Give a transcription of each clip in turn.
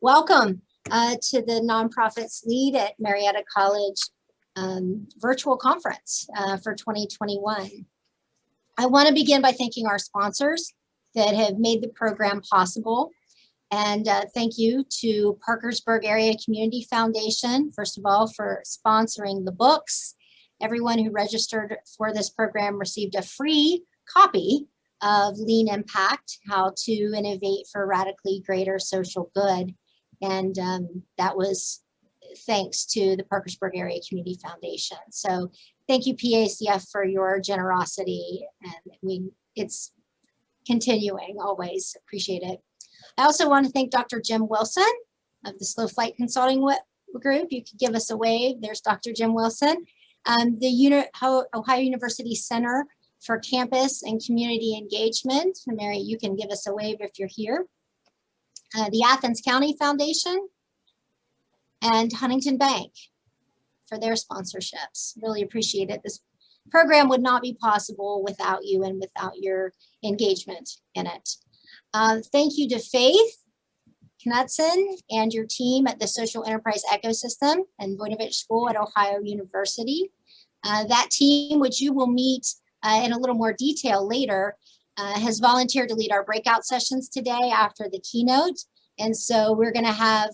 Welcome to the Nonprofits Lead at Marietta College virtual conference for 2021. I want to begin by thanking our sponsors that have made the program possible. And thank you to Parkersburg Area Community Foundation, first of all, for sponsoring the books. Everyone who registered for this program received a free copy of Lean Impact, How to Innovate for Radically Greater Social Good. And that was thanks to the Parkersburg Area Community Foundation. So thank you, PACF, for your generosity. And it's continuing, always appreciate it. I also want to thank Dr. Jim Wilson of the Slow Flight Consulting Group. You could give us a wave. There's Dr. Jim Wilson. The Ohio University Center for Campus and Community Engagement. Mary, you can give us a wave if you're here. The Athens County Foundation and Huntington Bank for their sponsorships. Really appreciate it. This program would not be possible without you and without your engagement in it. Thank you to Faith Knudsen and your team at the Social Enterprise Ecosystem and Voinovich School at Ohio University. That team, which you will meet in a little more detail later, has volunteered to lead our breakout sessions today after the keynote. And so we're going to have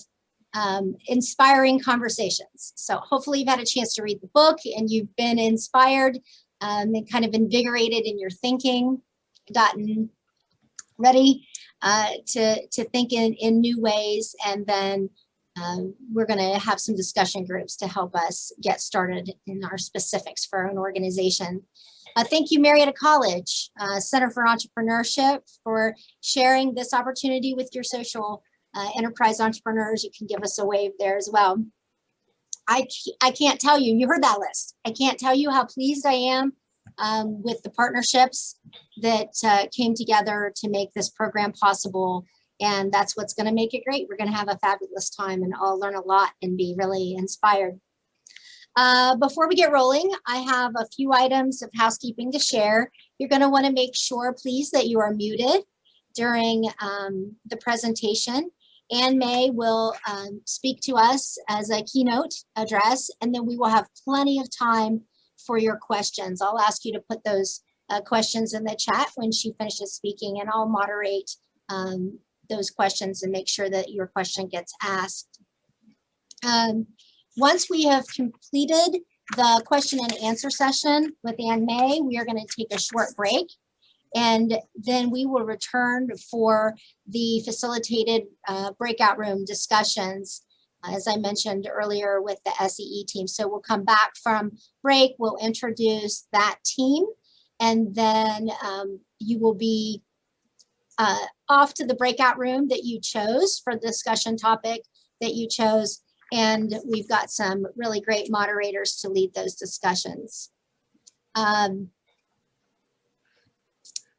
inspiring conversations. So hopefully you've had a chance to read the book and you've been inspired and kind of invigorated in your thinking, gotten ready to think in new ways. And then we're going to have some discussion groups to help us get started in our specifics for our own organization. Thank you, Marietta College Center for Entrepreneurship, for sharing this opportunity with your social enterprise entrepreneurs. You can give us a wave there as well. I can't tell you, you heard that list. I can't tell you how pleased I am with the partnerships that came together to make this program possible. And that's what's going to make it great. We're going to have a fabulous time and all learn a lot and be really inspired. Before we get rolling, I have a few items of housekeeping to share. You're going to want to make sure, please, that you are muted during the presentation. Ann May will speak to us as a keynote address, and then we will have plenty of time for your questions. I'll ask you to put those questions in the chat when she finishes speaking, and I'll moderate those questions and make sure that your question gets asked. Once we have completed the question and answer session with Ann May, we are going to take a short break, and then we will return for the facilitated breakout room discussions, as I mentioned earlier with the SEE team. So we'll come back from break, we'll introduce that team, and then you will be off to the breakout room that you chose for the discussion topic that you chose. And we've got some really great moderators to lead those discussions. I'm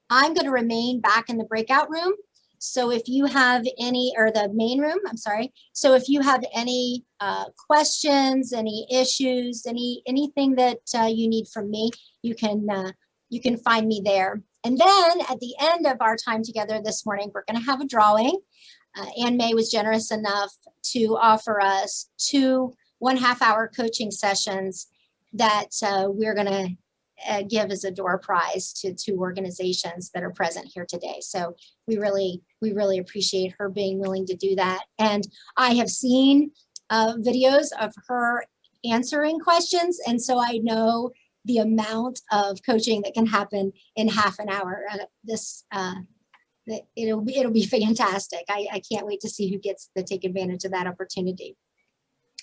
going to remain back in the breakout room. So if you have any, or the main room, I'm sorry. So if you have any questions, any issues, anything that you need from me, you can find me there. And then at the end of our time together this morning, we're going to have a drawing. Ann May was generous enough to offer us 2 1.5-hour coaching sessions that we're going to give as a door prize to 2 organizations that are present here today. So we really appreciate her being willing to do that. And I have seen videos of her answering questions, and so I know the amount of coaching that can happen in half an hour. It'll be fantastic. I can't wait to see who gets to take advantage of that opportunity.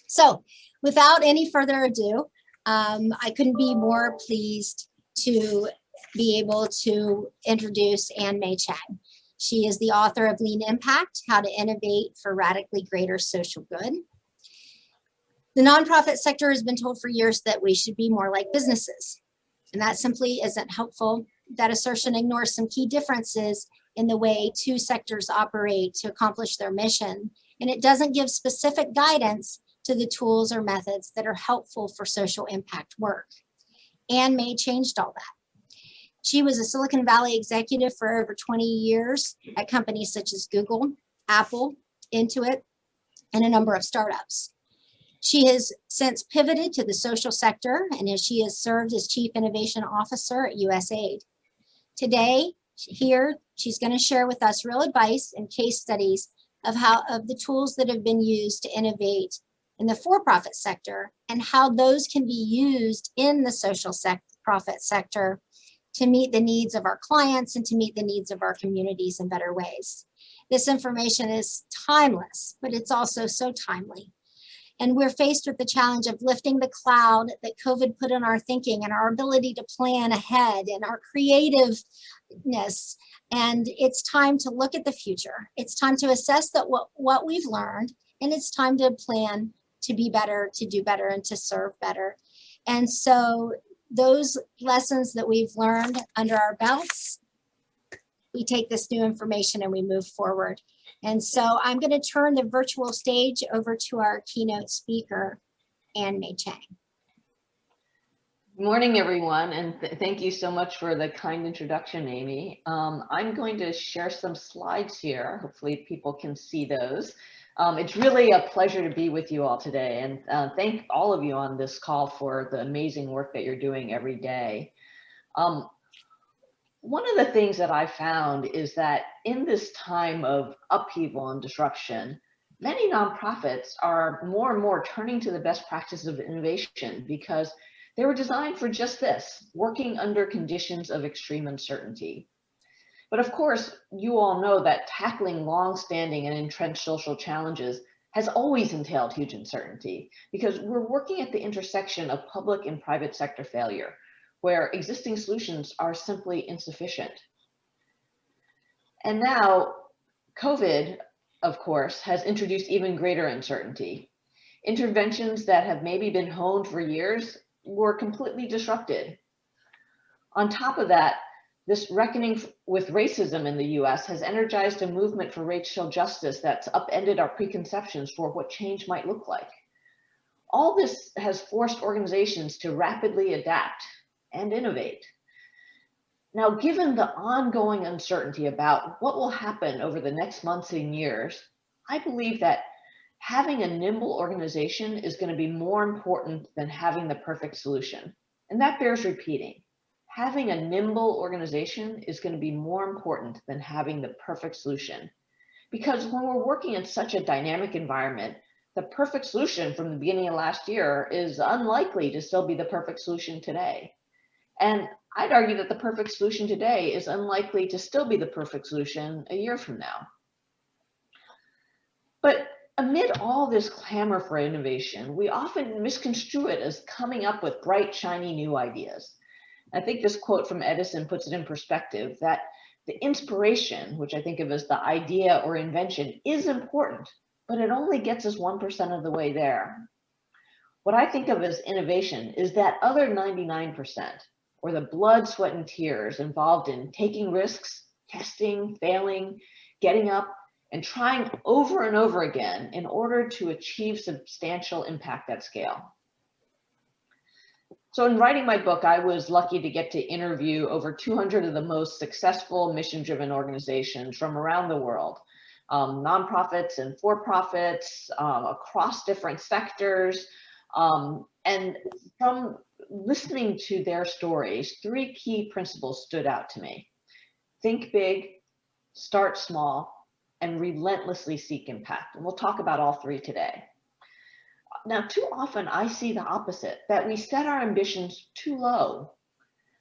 So without any further ado, I couldn't be more pleased to be able to introduce Ann May Chang. She is the author of Lean Impact, How to Innovate for Radically Greater Social Good. The nonprofit sector has been told for years that we should be more like businesses, and that simply isn't helpful. That assertion ignores some key differences in the way 2 sectors operate to accomplish their mission, and it doesn't give specific guidance to the tools or methods that are helpful for social impact work. Ann May changed all that. She was a Silicon Valley executive for over 20 years at companies such as Google, Apple, Intuit, and a number of startups. She has since pivoted to the social sector, and as she has served as Chief Innovation Officer at USAID. Today, here, she's going to share with us real advice and case studies of the tools that have been used to innovate in the for-profit sector and how those can be used in the social profit sector to meet the needs of our clients and to meet the needs of our communities in better ways. This information is timeless, but it's also so timely. And we're faced with the challenge of lifting the cloud that COVID put in our thinking and our ability to plan ahead and our creativeness. And it's time to look at the future. It's time to assess that what we've learned, and it's time to plan to be better, to do better, and to serve better. And so those lessons that we've learned under our belts, we take this new information and we move forward. And so I'm going to turn the virtual stage over to our keynote speaker, Ann-May Chang. Good morning, everyone, and thank you so much for the kind introduction, Amy. I'm going to share some slides here. Hopefully people can see those. It's really a pleasure to be with you all today, and thank all of you on this call for the amazing work that you're doing every day. One of the things that I found is that in this time of upheaval and disruption, many nonprofits are more and more turning to the best practices of innovation because they were designed for just this, working under conditions of extreme uncertainty. But of course, you all know that tackling long-standing and entrenched social challenges has always entailed huge uncertainty because we're working at the intersection of public and private sector failure, where existing solutions are simply insufficient. And now, COVID, of course, has introduced even greater uncertainty. Interventions that have maybe been honed for years were completely disrupted. On top of that, this reckoning with racism in the US has energized a movement for racial justice that's upended our preconceptions for what change might look like. All this has forced organizations to rapidly adapt and innovate. Now, given the ongoing uncertainty about what will happen over the next months and years, I believe that having a nimble organization is going to be more important than having the perfect solution. And that bears repeating. Having a nimble organization is going to be more important than having the perfect solution. Because when we're working in such a dynamic environment, the perfect solution from the beginning of last year is unlikely to still be the perfect solution today. And I'd argue that the perfect solution today is unlikely to still be the perfect solution a year from now. But amid all this clamor for innovation, we often misconstrue it as coming up with bright, shiny new ideas. I think this quote from Edison puts it in perspective that the inspiration, which I think of as the idea or invention, is important, but it only gets us 1% of the way there. What I think of as innovation is that other 99%, or the blood, sweat, and tears involved in taking risks, testing, failing, getting up, and trying over and over again in order to achieve substantial impact at scale. So in writing my book, I was lucky to get to interview over 200 of the most successful mission-driven organizations from around the world, nonprofits and for-profits across different sectors. And from listening to their stories, 3 key principles stood out to me. Think big, start small, and relentlessly seek impact. And we'll talk about all 3 today. Now, too often I see the opposite, that we set our ambitions too low,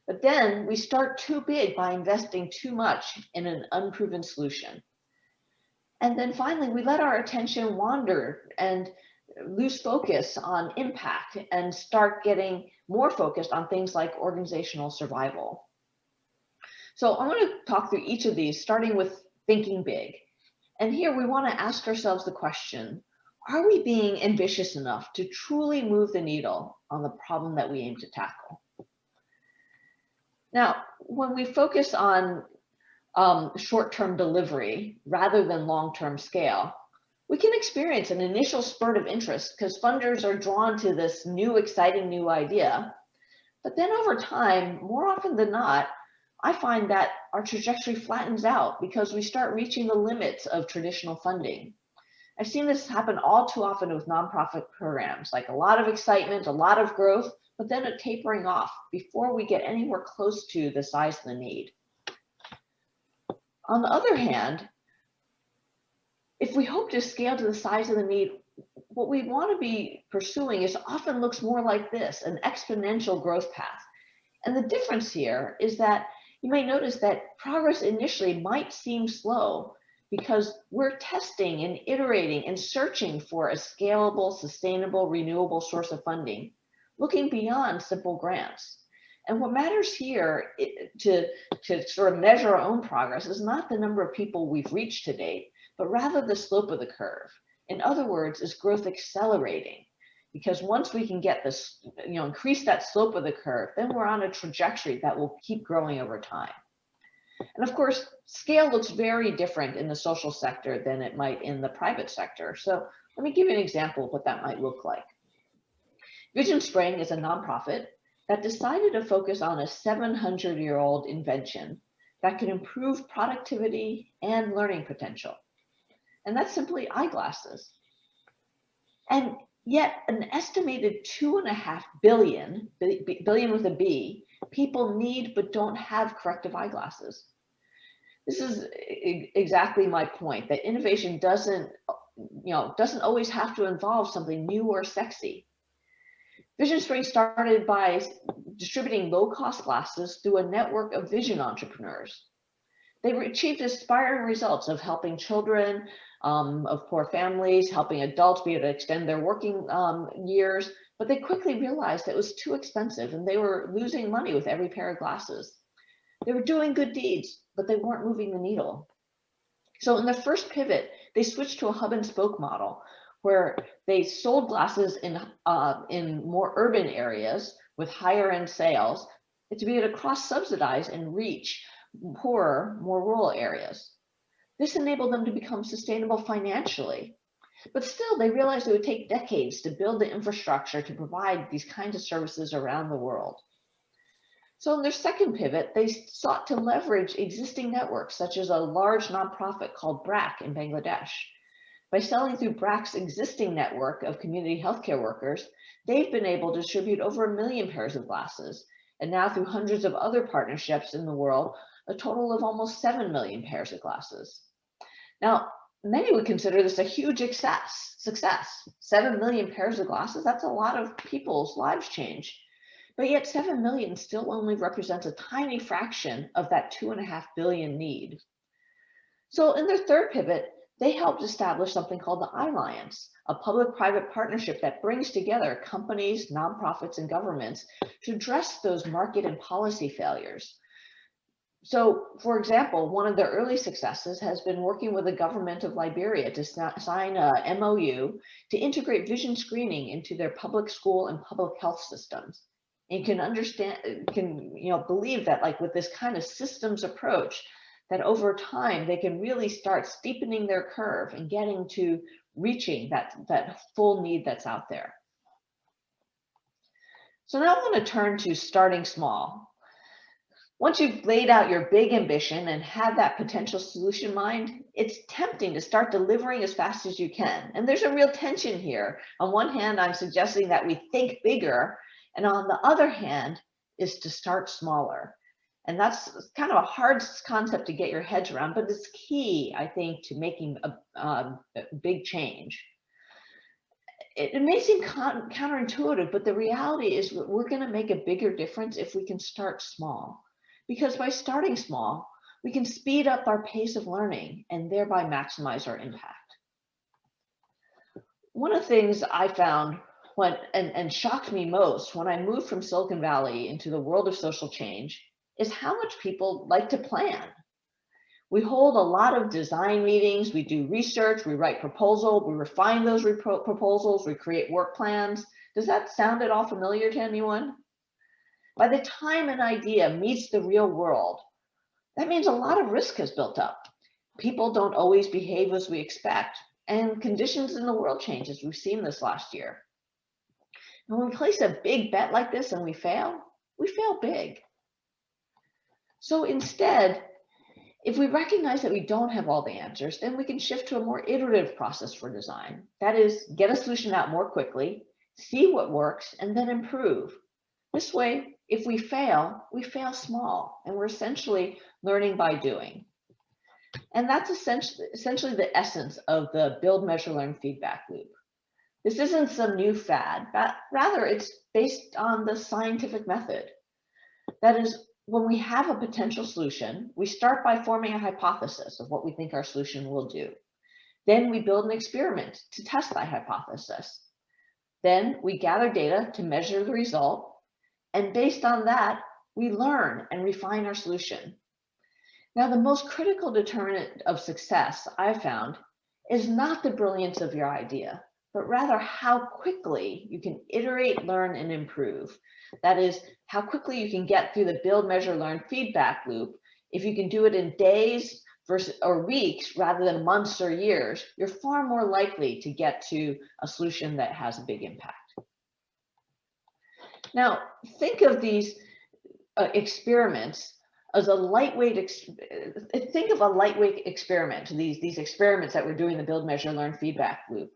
but then we start too big by investing too much in an unproven solution. And then finally, we let our attention wander and lose focus on impact and start getting more focused on things like organizational survival. So I want to talk through each of these, starting with thinking big. And here we want to ask ourselves the question, are we being ambitious enough to truly move the needle on the problem that we aim to tackle? Now, when we focus on short-term delivery rather than long-term scale, we can experience an initial spurt of interest because funders are drawn to this new, exciting new idea. But then over time, more often than not, I find that our trajectory flattens out because we start reaching the limits of traditional funding. I've seen this happen all too often with nonprofit programs, like a lot of excitement, a lot of growth, but then a tapering off before we get anywhere close to the size of the need. On the other hand, if we hope to scale to the size of the need, what we want to be pursuing is often looks more like this, an exponential growth path. And the difference here is that you may notice that progress initially might seem slow because we're testing and iterating and searching for a scalable, sustainable, renewable source of funding, looking beyond simple grants. And what matters here to sort of measure our own progress is not the number of people we've reached to date, but rather the slope of the curve. In other words, is growth accelerating? Because once we can get this, increase that slope of the curve, then we're on a trajectory that will keep growing over time. And of course, scale looks very different in the social sector than it might in the private sector. So let me give you an example of what that might look like. Vision Spring is a nonprofit that decided to focus on a 700-year-old invention that can improve productivity and learning potential. And that's simply eyeglasses. And yet an estimated 2.5 billion, billion with a B, people need but don't have corrective eyeglasses. This is exactly my point, that innovation doesn't always have to involve something new or sexy. Vision Spring started by distributing low-cost glasses through a network of vision entrepreneurs. They achieved inspiring results of helping children of poor families, helping adults be able to extend their working years, but they quickly realized that it was too expensive and they were losing money with every pair of glasses. They were doing good deeds, but they weren't moving the needle. So in their first pivot, they switched to a hub and spoke model where they sold glasses in more urban areas with higher end sales to be able to cross-subsidize and reach poorer, more rural areas. This enabled them to become sustainable financially. But still, they realized it would take decades to build the infrastructure to provide these kinds of services around the world. So in their second pivot, they sought to leverage existing networks, such as a large nonprofit called BRAC in Bangladesh. By selling through BRAC's existing network of community healthcare workers, they've been able to distribute over 1 million pairs of glasses, and now through hundreds of other partnerships in the world, a total of almost 7 million pairs of glasses. Now, many would consider this a huge success. 7 million pairs of glasses, that's a lot of people's lives changed. But yet 7 million still only represents a tiny fraction of that 2.5 billion need. So in their third pivot, they helped establish something called the iAlliance, a public-private partnership that brings together companies, nonprofits, and governments to address those market and policy failures. So, for example, one of their early successes has been working with the government of Liberia to sign a MOU to integrate vision screening into their public school and public health systems. And you can believe that, like, with this kind of systems approach, that over time they can really start steepening their curve and getting to reaching that full need that's out there. So now I want to turn to starting small. Once you've laid out your big ambition and have that potential solution in mind, it's tempting to start delivering as fast as you can. And there's a real tension here. On one hand, I'm suggesting that we think bigger, and on the other hand is to start smaller. And that's kind of a hard concept to get your heads around, but it's key, I think, to making a big change. It may seem counterintuitive, but the reality is we're going to make a bigger difference if we can start small. Because by starting small, we can speed up our pace of learning and thereby maximize our impact. One of the things I found and shocked me most when I moved from Silicon Valley into the world of social change is how much people like to plan. We hold a lot of design meetings, we do research, we write proposals, we refine those proposals, we create work plans. Does that sound at all familiar to anyone? By the time an idea meets the real world, that means a lot of risk has built up. People don't always behave as we expect, and conditions in the world change, as we've seen this last year. And when we place a big bet like this and we fail big. So instead, If we recognize that we don't have all the answers, then we can shift to a more iterative process for design. That is, get a solution out more quickly, see what works, and then improve. This way, if we fail small, and we're essentially learning by doing. And that's essentially the essence of the build, measure, learn feedback loop. This isn't some new fad, but rather it's based on the scientific method. That is, when we have a potential solution, we start by forming a hypothesis of what we think our solution will do. Then we build an experiment to test that hypothesis. Then we gather data to measure the result. And based on that, we learn and refine our solution. Now, the most critical determinant of success I've found is not the brilliance of your idea, but rather how quickly you can iterate, learn, and improve. That is, how quickly you can get through the build, measure, learn feedback loop. If you can do it in days or weeks rather than months or years, you're far more likely to get to a solution that has a big impact. Now, think of these experiments as a lightweight experiment, these experiments that we're doing the build, measure, learn feedback loop.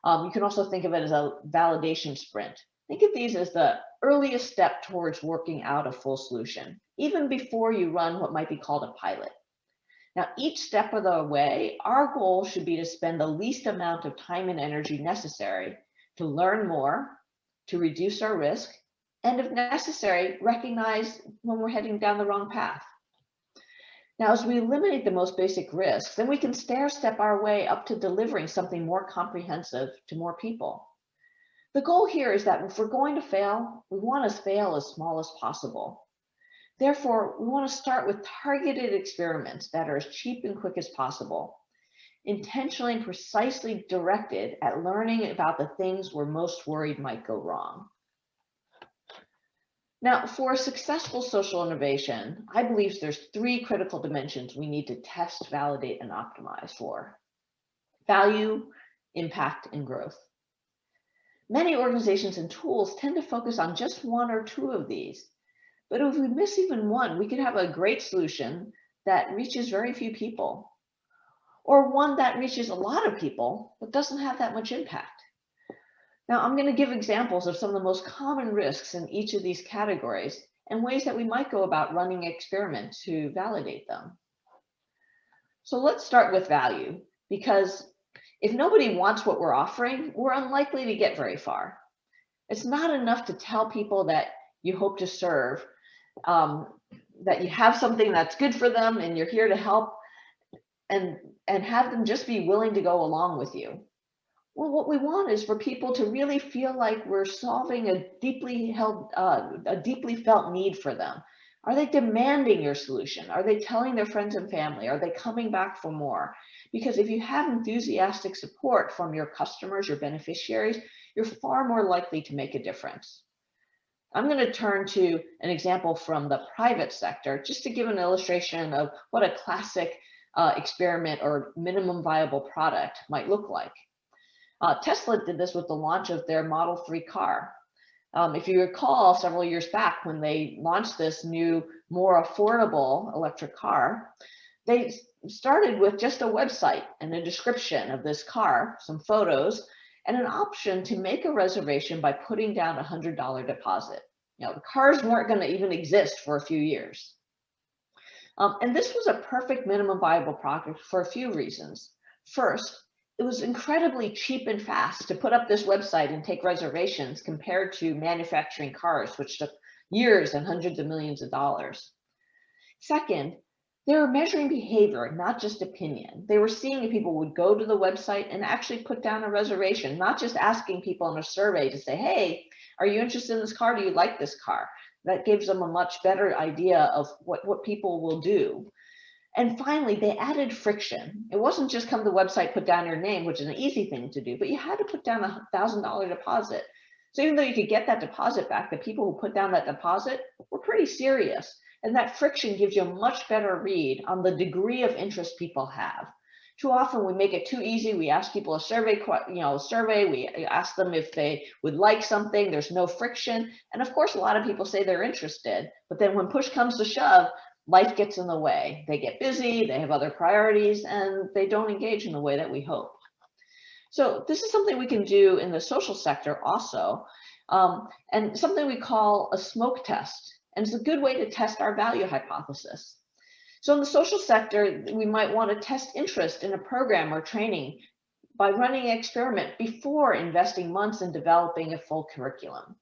You can also think of it as a validation sprint. Think of these as the earliest step towards working out a full solution, even before you run what might be called a pilot. Now, each step of the way, our goal should be to spend the least amount of time and energy necessary to learn more, to reduce our risk, and if necessary, recognize when we're heading down the wrong path. Now, as we eliminate the most basic risks, then we can stair-step our way up to delivering something more comprehensive to more people. The goal here is that if we're going to fail, we want to fail as small as possible. Therefore, we want to start with targeted experiments that are as cheap and quick as possible, intentionally and precisely directed at learning about the things we're most worried might go wrong. Now, for successful social innovation, I believe there's three critical dimensions we need to test, validate, and optimize for: value, impact, and growth. Many organizations and tools tend to focus on just one or two of these, but if we miss even one, we could have a great solution that reaches very few people, or one that reaches a lot of people but doesn't have that much impact. Now, I'm going to give examples of some of the most common risks in each of these categories and ways that we might go about running experiments to validate them. So let's start with value, because if nobody wants what we're offering, we're unlikely to get very far. It's not enough to tell people that you hope to serve, that you have something that's good for them and you're here to help, and have them just be willing to go along with you. Well, what we want is for people to really feel like we're solving a deeply felt need for them. Are they demanding your solution? Are they telling their friends and family? Are they coming back for more? Because if you have enthusiastic support from your customers, your beneficiaries, you're far more likely to make a difference. I'm going to turn to an example from the private sector just to give an illustration of what a classic experiment or minimum viable product might look like. Tesla did this with the launch of their Model 3 car. If you recall, several years back when they launched this new, more affordable electric car, they started with just a website and a description of this car, some photos, and an option to make a reservation by putting down a $100 deposit. The cars weren't going to even exist for a few years. And this was a perfect minimum viable product for a few reasons. First, it was incredibly cheap and fast to put up this website and take reservations compared to manufacturing cars, which took years and hundreds of millions of dollars. Second, they were measuring behavior, not just opinion. They were seeing if people would go to the website and actually put down a reservation, not just asking people in a survey to say, hey, are you interested in this car? Do you like this car? That gives them a much better idea of what people will do. And finally, they added friction. It wasn't just come to the website, put down your name, which is an easy thing to do, but you had to put down a $1,000 deposit. So even though you could get that deposit back, the people who put down that deposit were pretty serious. And that friction gives you a much better read on the degree of interest people have. Too often we make it too easy. We ask people a survey, we ask them if they would like something, there's no friction. And of course, a lot of people say they're interested, but then when push comes to shove, life gets in the way. They get busy, they have other priorities, and they don't engage in the way that we hope. So this is something we can do in the social sector also, and something we call a smoke test. And it's a good way to test our value hypothesis. So in the social sector, we might want to test interest in a program or training by running an experiment before investing months in developing a full curriculum.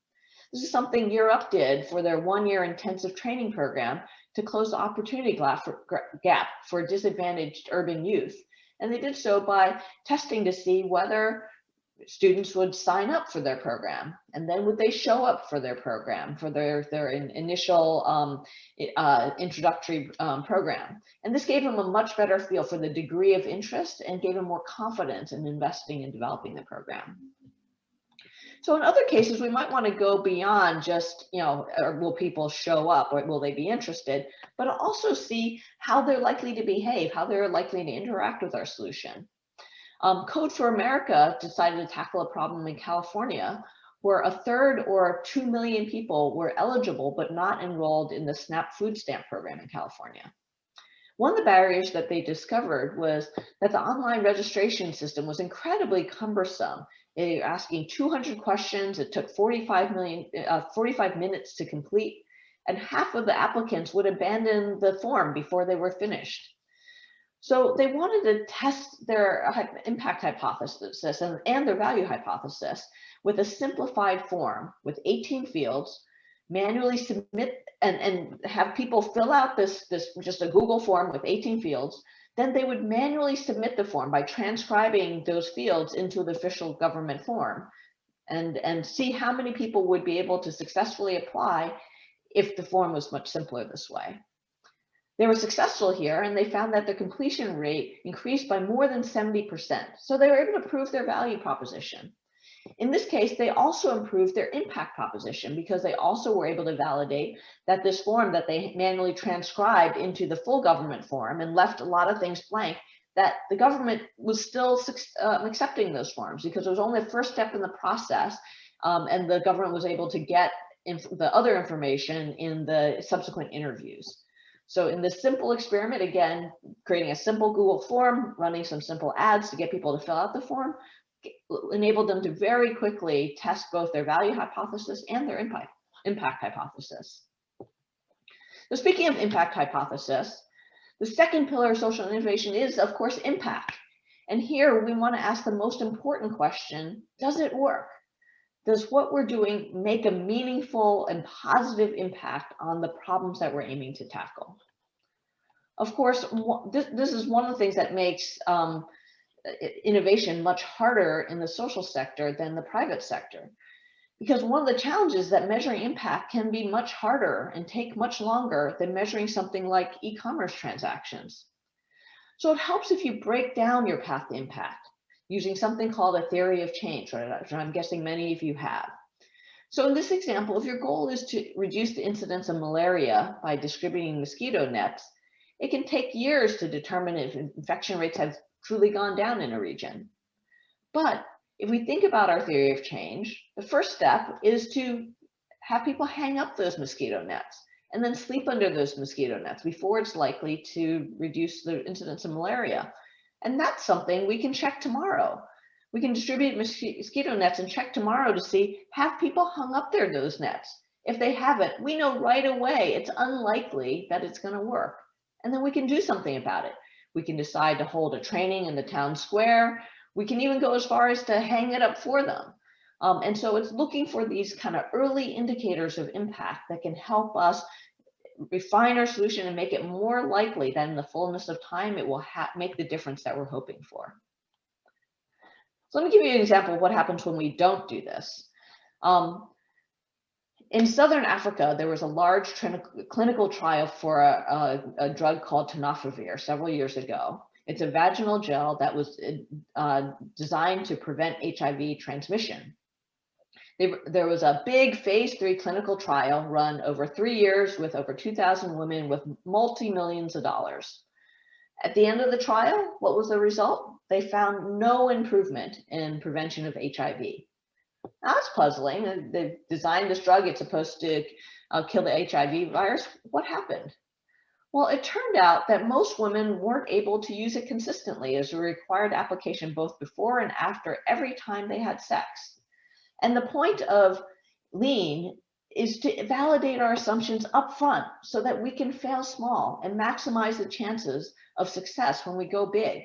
This is something Europe did for their one-year intensive training program to close the opportunity gap for disadvantaged urban youth. And they did so by testing to see whether students would sign up for their program, and then would they show up for their program, for their initial introductory program. And this gave them a much better feel for the degree of interest and gave them more confidence in investing in developing the program. So in other cases, we might want to go beyond just, or will people show up, or will they be interested, but also see how they're likely to behave, how they're likely to interact with our solution. Code for America decided to tackle a problem in California where a third or 2 million people were eligible but not enrolled in the SNAP food stamp program in California. One of the barriers that they discovered was that the online registration system was incredibly cumbersome. They were asking 200 questions. It took 45 minutes to complete, and half of the applicants would abandon the form before they were finished. So they wanted to test their impact hypothesis and their value hypothesis with a simplified form with 18 fields, manually submit and have people fill out this just a Google form with 18 fields. Then they would manually submit the form by transcribing those fields into the official government form and see how many people would be able to successfully apply if the form was much simpler this way. They were successful here, and they found that the completion rate increased by more than 70%. So they were able to prove their value proposition. In this case, they also improved their impact proposition because they also were able to validate that this form that they manually transcribed into the full government form and left a lot of things blank, that the government was still accepting those forms because it was only the first step in the process, and the government was able to get the other information in the subsequent interviews. So in this simple experiment, again, creating a simple Google form, running some simple ads to get people to fill out the form, enabled them to very quickly test both their value hypothesis and their impact hypothesis. So speaking of impact hypothesis, the second pillar of social innovation is, of course, impact. And here we want to ask the most important question: does it work? Does what we're doing make a meaningful and positive impact on the problems that we're aiming to tackle? Of course, this is one of the things that makes innovation much harder in the social sector than the private sector, because one of the challenges is that measuring impact can be much harder and take much longer than measuring something like e-commerce transactions. So it helps if you break down your path to impact using something called a theory of change, which I'm guessing many of you have. So in this example, if your goal is to reduce the incidence of malaria by distributing mosquito nets, it can take years to determine if infection rates have truly gone down in a region. But if we think about our theory of change, the first step is to have people hang up those mosquito nets and then sleep under those mosquito nets before it's likely to reduce the incidence of malaria. And that's something we can check tomorrow. We can distribute mosquito nets and check tomorrow to see, have people hung up those nets? If they haven't, we know right away it's unlikely that it's going to work. And then we can do something about it. We can decide to hold a training in the town square. We can even go as far as to hang it up for them. And so it's looking for these kind of early indicators of impact that can help us refine our solution and make it more likely that in the fullness of time, it will make the difference that we're hoping for. So let me give you an example of what happens when we don't do this. In Southern Africa, there was a large clinical trial for a drug called tenofovir several years ago. It's a vaginal gel that was designed to prevent HIV transmission. There was a big phase 3 clinical trial run over 3 years with over 2,000 women with multi-millions of dollars. At the end of the trial, what was the result? They found no improvement in prevention of HIV. Now, that's puzzling. They've designed this drug. It's supposed to kill the HIV virus. What happened? Well, it turned out that most women weren't able to use it consistently as a required application both before and after every time they had sex. And the point of lean is to validate our assumptions up front so that we can fail small and maximize the chances of success when we go big.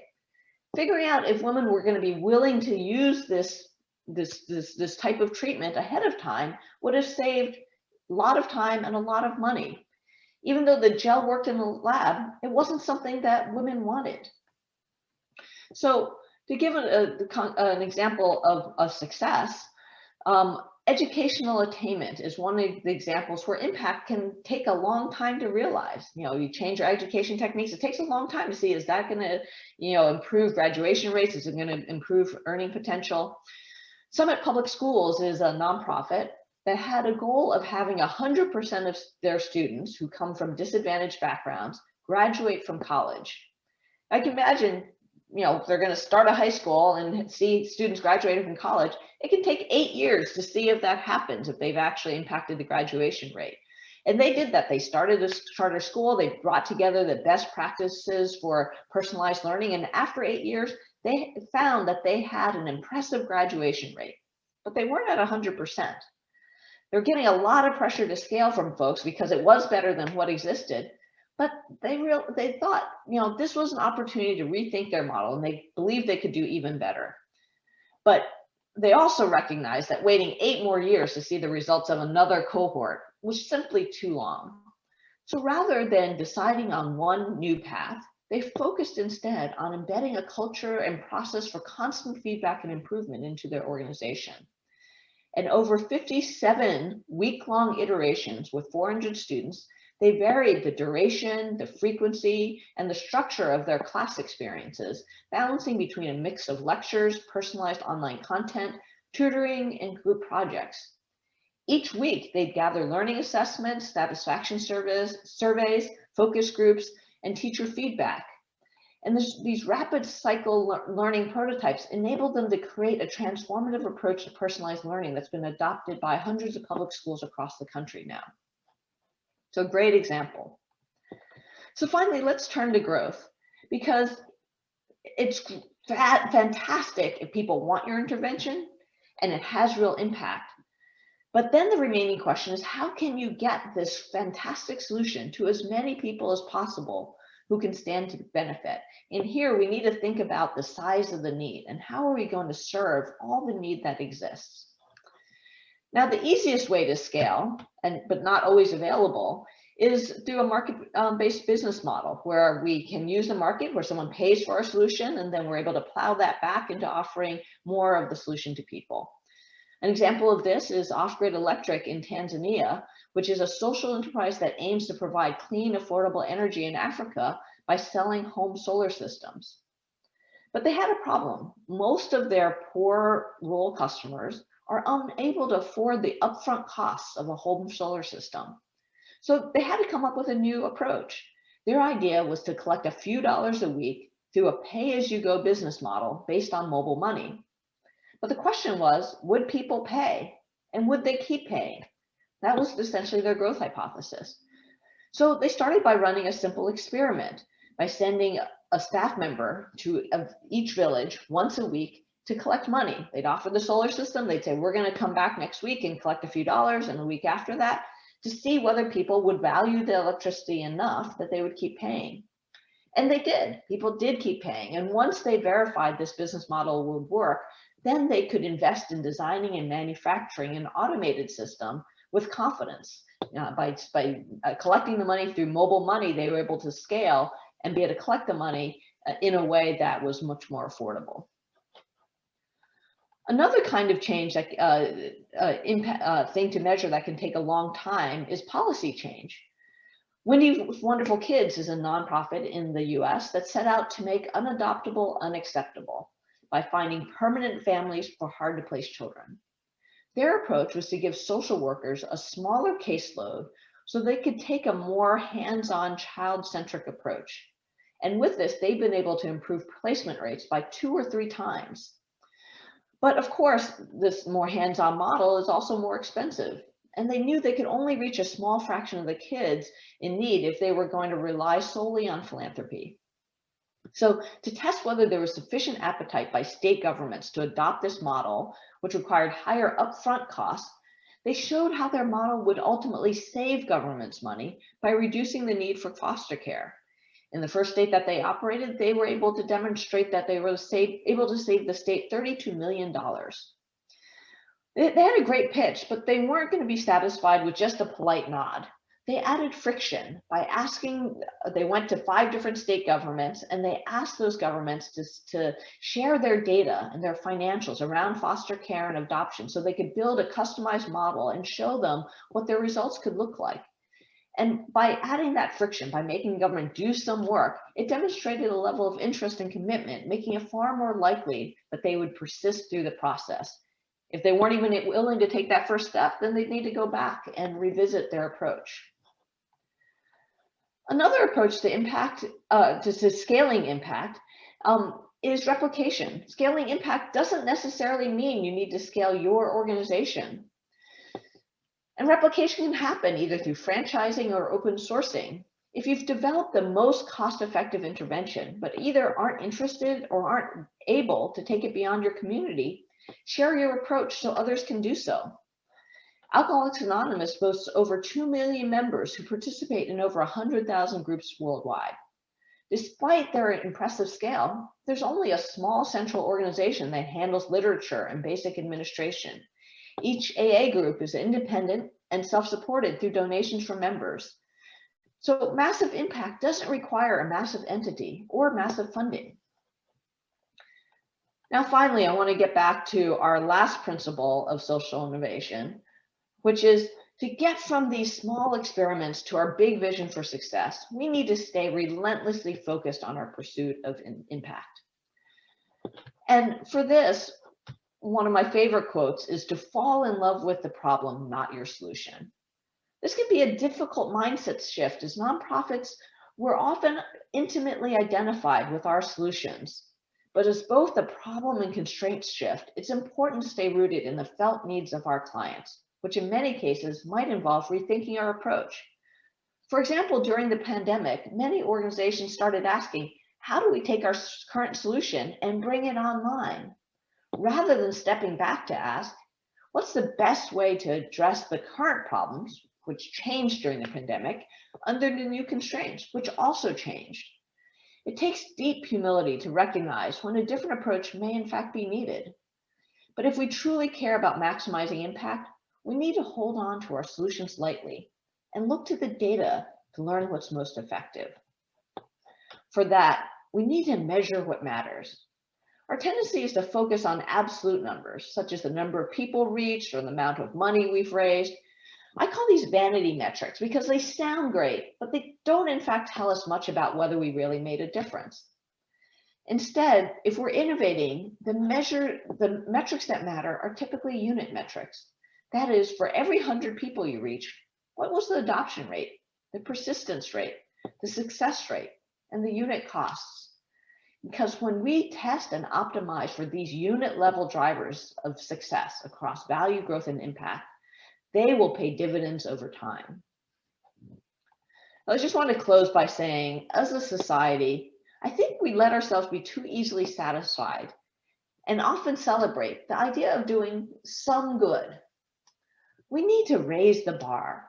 Figuring out if women were going to be willing to use this type of treatment ahead of time would have saved a lot of time and a lot of money. Even though the gel worked in the lab, it wasn't something that women wanted. So to give an example of success, educational attainment is one of the examples where impact can take a long time to realize. You change your education techniques, it takes a long time to see, is that going to, improve graduation rates? Is it going to improve earning potential? Summit Public Schools is a nonprofit that had a goal of having 100% of their students who come from disadvantaged backgrounds graduate from college. I can imagine, if they're going to start a high school and see students graduating from college, it can take 8 years to see if that happens, if they've actually impacted the graduation rate. And they did that. They started a charter school. They brought together the best practices for personalized learning. And after 8 years, they found that they had an impressive graduation rate, but they weren't at 100%. They're getting a lot of pressure to scale from folks because it was better than what existed, but they thought, this was an opportunity to rethink their model, and they believed they could do even better. But they also recognized that waiting 8 more years to see the results of another cohort was simply too long. So rather than deciding on one new path, they focused instead on embedding a culture and process for constant feedback and improvement into their organization. And over 57 week-long iterations with 400 students, they varied the duration, the frequency, and the structure of their class experiences, balancing between a mix of lectures, personalized online content, tutoring, and group projects. Each week, they'd gather learning assessments, satisfaction surveys, focus groups, and teacher feedback. And these rapid cycle learning prototypes enabled them to create a transformative approach to personalized learning that's been adopted by hundreds of public schools across the country now. So a great example. So finally, let's turn to growth, because it's fantastic if people want your intervention and it has real impact. But then the remaining question is, how can you get this fantastic solution to as many people as possible who can stand to benefit? And here we need to think about the size of the need and how are we going to serve all the need that exists. Now, the easiest way to scale, but not always available, is through a market-based business model where we can use the market, where someone pays for our solution, and then we're able to plow that back into offering more of the solution to people. An example of this is Off-Grid Electric in Tanzania, which is a social enterprise that aims to provide clean, affordable energy in Africa by selling home solar systems. But they had a problem. Most of their poor rural customers are unable to afford the upfront costs of a home solar system. So they had to come up with a new approach. Their idea was to collect a few dollars a week through a pay-as-you-go business model based on mobile money. But the question was, would people pay? And would they keep paying? That was essentially their growth hypothesis. So they started by running a simple experiment by sending a staff member to each village once a week to collect money. They'd offer the solar system. They'd say, we're going to come back next week and collect a few dollars, and the week after that, to see whether people would value the electricity enough that they would keep paying. And they did. People did keep paying. And once they verified this business model would work, then they could invest in designing and manufacturing an automated system with confidence. By collecting the money through mobile money, they were able to scale and be able to collect the money in a way that was much more affordable. Another kind of change, that thing to measure that can take a long time, is policy change. Wendy Wonderful Kids is a nonprofit in the US that set out to make unadoptable unacceptable by finding permanent families for hard to place children. Their approach was to give social workers a smaller caseload so they could take a more hands-on, child-centric approach. And with this, they've been able to improve placement rates by 2 or 3 times. But of course, this more hands-on model is also more expensive. and they knew they could only reach a small fraction of the kids in need if they were going to rely solely on philanthropy. So to test whether there was sufficient appetite by state governments to adopt this model, which required higher upfront costs, they showed how their model would ultimately save governments money by reducing the need for foster care. In the first state that they operated, they were able to demonstrate that they were able to save the state $32 million. They had a great pitch, but they weren't going to be satisfied with just a polite nod. They added friction by asking, they went to 5 different state governments and they asked those governments to share their data and their financials around foster care and adoption so they could build a customized model and show them what their results could look like. And by adding that friction, by making the government do some work, it demonstrated a level of interest and commitment, making it far more likely that they would persist through the process. If they weren't even willing to take that first step, then they'd need to go back and revisit their approach. Another approach to impact, to scaling impact, is replication. Scaling impact doesn't necessarily mean you need to scale your organization. And replication can happen either through franchising or open sourcing. If you've developed the most cost-effective intervention, but either aren't interested or aren't able to take it beyond your community, share your approach so others can do so. Alcoholics Anonymous boasts over 2 million members who participate in over 100,000 groups worldwide. Despite their impressive scale, there's only a small central organization that handles literature and basic administration. Each AA group is independent and self-supported through donations from members. So massive impact doesn't require a massive entity or massive funding. Now, finally, I want to get back to our last principle of social innovation, which is to get from these small experiments to our big vision for success, we need to stay relentlessly focused on our pursuit of impact. And for this, one of my favorite quotes is to fall in love with the problem, not your solution. This can be a difficult mindset shift as nonprofits, we're often intimately identified with our solutions. But as both the problem and constraints shift, it's important to stay rooted in the felt needs of our clients, which in many cases might involve rethinking our approach. For example, during the pandemic, many organizations started asking, how do we take our current solution and bring it online? Rather than stepping back to ask, what's the best way to address the current problems, which changed during the pandemic, under the new constraints, which also changed? It takes deep humility to recognize when a different approach may in fact be needed. But if we truly care about maximizing impact, we need to hold on to our solutions lightly and look to the data to learn what's most effective. For that, we need to measure what matters. Our tendency is to focus on absolute numbers, such as the number of people reached or the amount of money we've raised. I call these vanity metrics because they sound great, but they don't in fact tell us much about whether we really made a difference. Instead, if we're innovating, the metrics that matter are typically unit metrics. That is, for every 100 people you reach, what was the adoption rate, the persistence rate, the success rate, and the unit costs? Because when we test and optimize for these unit level drivers of success across value, growth, and impact, they will pay dividends over time. I just want to close by saying, as a society, I think we let ourselves be too easily satisfied and often celebrate the idea of doing some good. We need to raise the bar.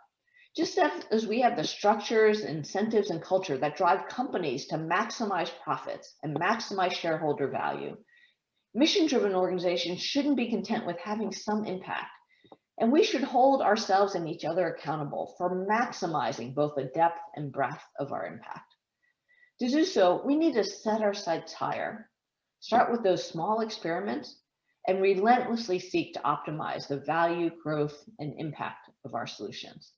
Just as we have the structures, incentives, and culture that drive companies to maximize profits and maximize shareholder value, mission-driven organizations shouldn't be content with having some impact. And we should hold ourselves and each other accountable for maximizing both the depth and breadth of our impact. To do so, we need to set our sights higher, start with those small experiments, and relentlessly seek to optimize the value, growth, and impact of our solutions.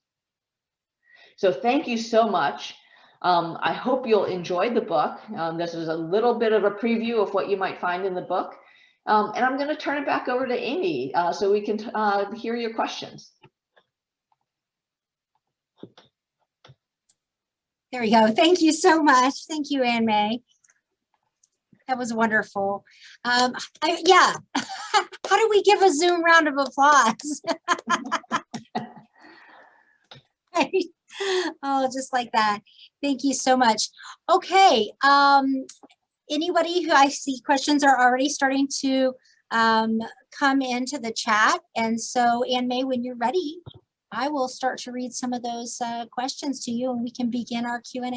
So thank you so much. I hope you'll enjoy the book. This is a little bit of a preview of what you might find in the book. And I'm going to turn it back over to Amy so we can hear your questions. There we go. Thank you so much. Thank you, Ann May. That was wonderful. Yeah. How do we give a Zoom round of applause? Right? Oh, just like that. Thank you so much. Okay. Anybody who I see questions are already starting to come into the chat. And so, Ann May, when you're ready, I will start to read some of those questions to you and we can begin our Q&A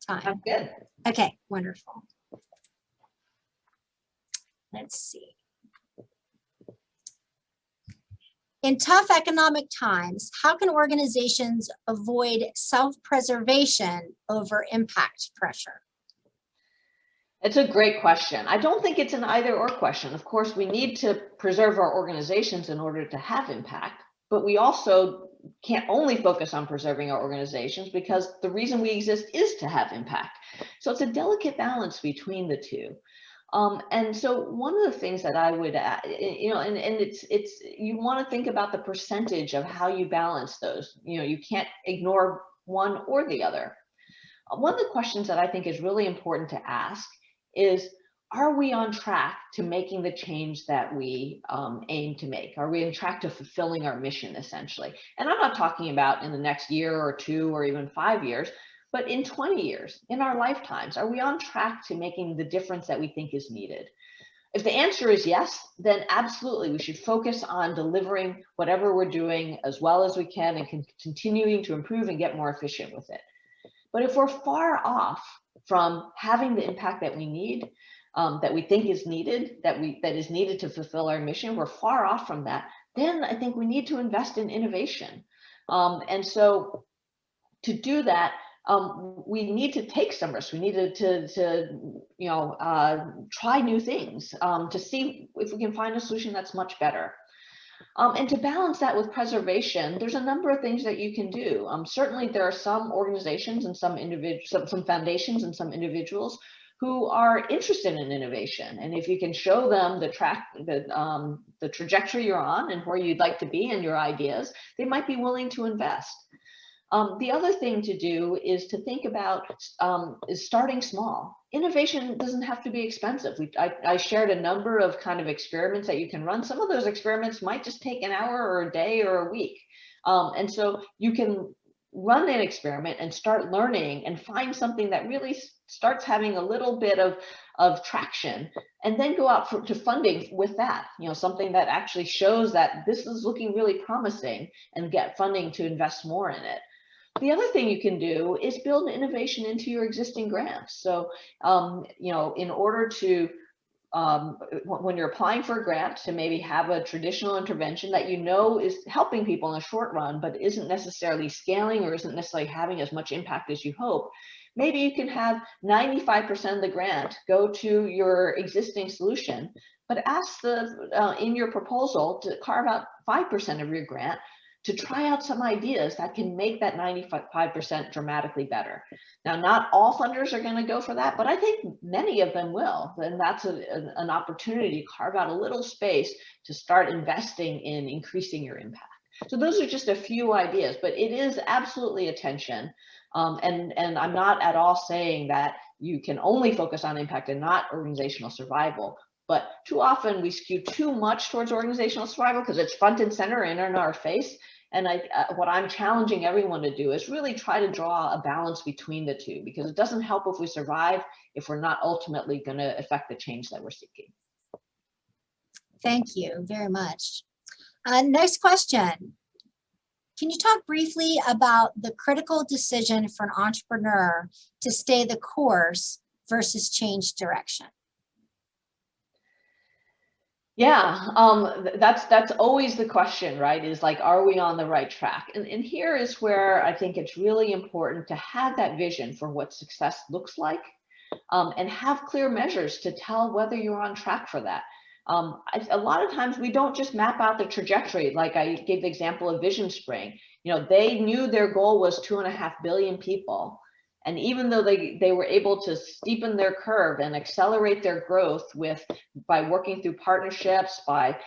time. Sounds good. Okay, wonderful. Let's see. In tough economic times, how can organizations avoid self-preservation over impact pressure? It's a great question. I don't think it's an either or question. Of course, we need to preserve our organizations in order to have impact, but we also can't only focus on preserving our organizations because the reason we exist is to have impact. So it's a delicate balance between the two. And so one of the things that I would, and it's you want to think about the percentage of how you balance those. You can't ignore one or the other. One of the questions that I think is really important to ask is, are we on track to making the change that we aim to make? Are we on track to fulfilling our mission, essentially? And I'm not talking about in the next year or two or even 5 years, but in 20 years, in our lifetimes, are we on track to making the difference that we think is needed? If the answer is yes, then absolutely, we should focus on delivering whatever we're doing as well as we can and continuing to improve and get more efficient with it. But if we're far off from having the impact that we need, that we think is needed, that is needed to fulfill our mission, we're far off from that, then I think we need to invest in innovation. And so to do that, we need to take some risks. We need to try new things to see if we can find a solution that's much better. And to balance that with preservation, there's a number of things that you can do. Certainly, there are some organizations and some foundations and some individuals who are interested in innovation. And if you can show them the trajectory you're on and where you'd like to be and your ideas, they might be willing to invest. The other thing to do is to think about is starting small. Innovation doesn't have to be expensive. I shared a number of kind of experiments that you can run. Some of those experiments might just take an hour or a day or a week. And so you can run an experiment and start learning and find something that really starts having a little bit of traction, and then go out to funding with that, something that actually shows that this is looking really promising, and get funding to invest more in it. The other thing you can do is build innovation into your existing grants. So, in order to, when you're applying for a grant, to maybe have a traditional intervention that is helping people in the short run, but isn't necessarily scaling or isn't necessarily having as much impact as you hope, maybe you can have 95% of the grant go to your existing solution, but ask in your proposal to carve out 5% of your grant to try out some ideas that can make that 95% dramatically better. Now, not all funders are going to go for that, but I think many of them will. And that's an opportunity to carve out a little space to start investing in increasing your impact. So those are just a few ideas, but it is absolutely a tension. And I'm not at all saying that you can only focus on impact and not organizational survival. But too often we skew too much towards organizational survival because it's front and center and in our face. And what I'm challenging everyone to do is really try to draw a balance between the two, because it doesn't help if we survive if we're not ultimately going to affect the change that we're seeking. Thank you very much. Next question. Can you talk briefly about the critical decision for an entrepreneur to stay the course versus change direction? Yeah, that's always the question, right? Is like, are we on the right track? And here is where I think it's really important to have that vision for what success looks like, and have clear measures to tell whether you're on track for that. A lot of times we don't just map out the trajectory. Like I gave the example of Vision Spring. They knew their goal was 2.5 billion people. And even though they were able to steepen their curve and accelerate their growth by working through partnerships, by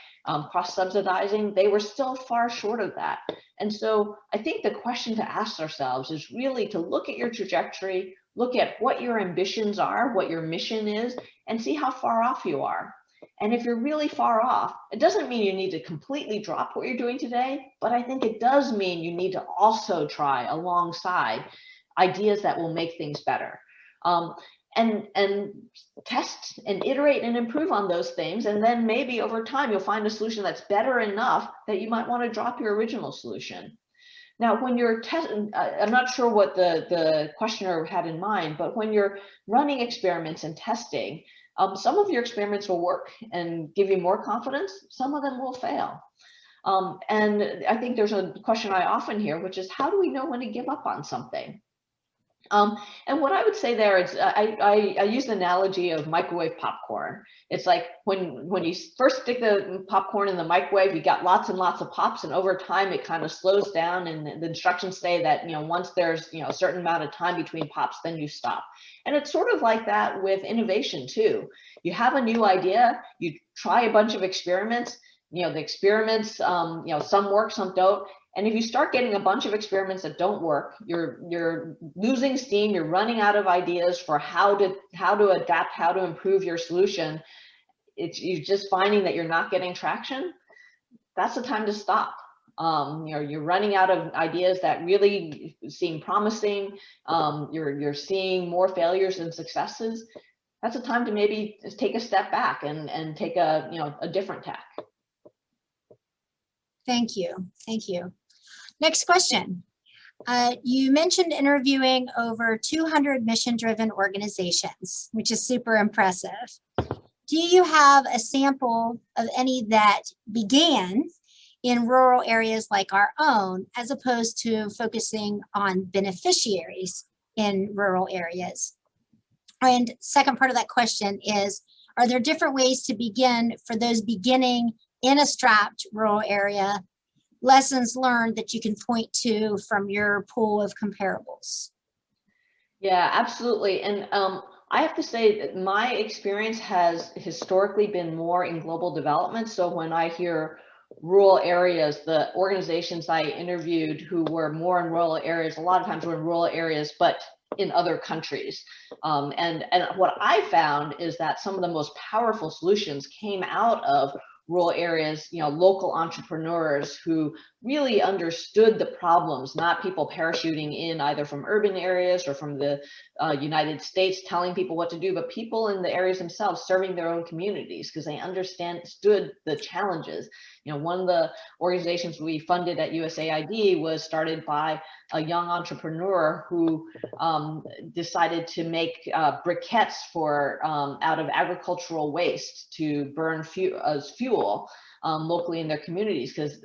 cross-subsidizing, they were still far short of that. And so I think the question to ask ourselves is really to look at your trajectory, look at what your ambitions are, what your mission is, and see how far off you are. And if you're really far off, it doesn't mean you need to completely drop what you're doing today, but I think it does mean you need to also try alongside ideas that will make things better. And test and iterate and improve on those things. And then maybe over time, you'll find a solution that's better enough that you might want to drop your original solution. Now, when you're testing, I'm not sure what the questioner had in mind, but when you're running experiments and testing, some of your experiments will work and give you more confidence. Some of them will fail. And I think there's a question I often hear, which is, how do we know when to give up on something? And what I would say there is, I use the analogy of microwave popcorn. It's like when you first stick the popcorn in the microwave, you got lots and lots of pops, and over time it kind of slows down. And the instructions say that, once there's, a certain amount of time between pops, then you stop. And it's sort of like that with innovation too. You have a new idea, you try a bunch of experiments. The experiments, some work, some don't. And if you start getting a bunch of experiments that don't work, you're losing steam, you're running out of ideas for how to adapt, how to improve your solution. You're just finding that you're not getting traction. That's the time to stop. You're running out of ideas that really seem promising. You're seeing more failures than successes. That's a time to maybe take a step back and take a different tack. Thank you. Thank you. Next question. You mentioned interviewing over 200 mission-driven organizations, which is super impressive. Do you have a sample of any that began in rural areas like our own, as opposed to focusing on beneficiaries in rural areas? And second part of that question is, are there different ways to begin for those beginning in a strapped rural area, lessons learned that you can point to from your pool of comparables? Yeah, absolutely. And I have to say that my experience has historically been more in global development. So when I hear rural areas, the organizations I interviewed who were more in rural areas, a lot of times were in rural areas, but in other countries. And what I found is that some of the most powerful solutions came out of rural areas, local entrepreneurs who really understood the problems, not people parachuting in either from urban areas or from the United States telling people what to do, but people in the areas themselves serving their own communities because they understood the challenges. One of the organizations we funded at USAID was started by a young entrepreneur who decided to make briquettes for out of agricultural waste to burn as fuel locally in their communities, because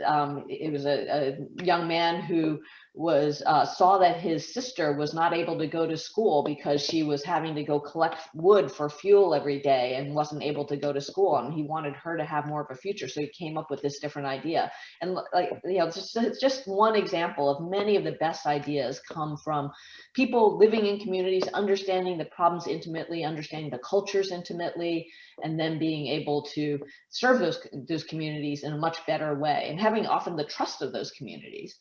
it was a young man who was saw that his sister was not able to go to school because she was having to go collect wood for fuel every day and wasn't able to go to school, and he wanted her to have more of a future, so he came up with this different idea. And it's just one example of many of the best ideas come from people living in communities, understanding the problems intimately, understanding the cultures intimately, and then being able to serve those communities in a much better way, and having often the trust of those communities.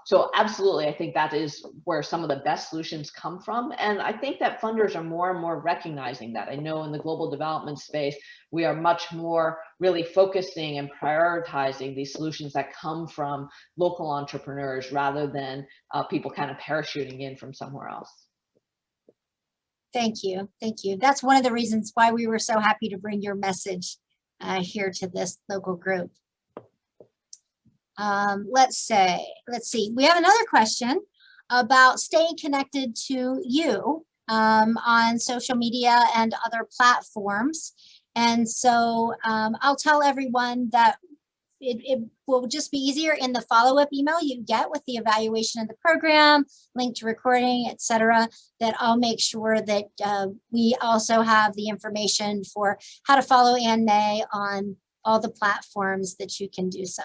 So absolutely, I think that is where some of the best solutions come from. And I think that funders are more and more recognizing that. I know in the global development space, we are much more really focusing and prioritizing these solutions that come from local entrepreneurs rather than people kind of parachuting in from somewhere else. Thank you. Thank you. That's one of the reasons why we were so happy to bring your message here to this local group. Let's see. We have another question about staying connected to you on social media and other platforms. And so I'll tell everyone that it will just be easier in the follow-up email you get with the evaluation of the program, link to recording, etc., that I'll make sure that we also have the information for how to follow Ann May on all the platforms that you can do so.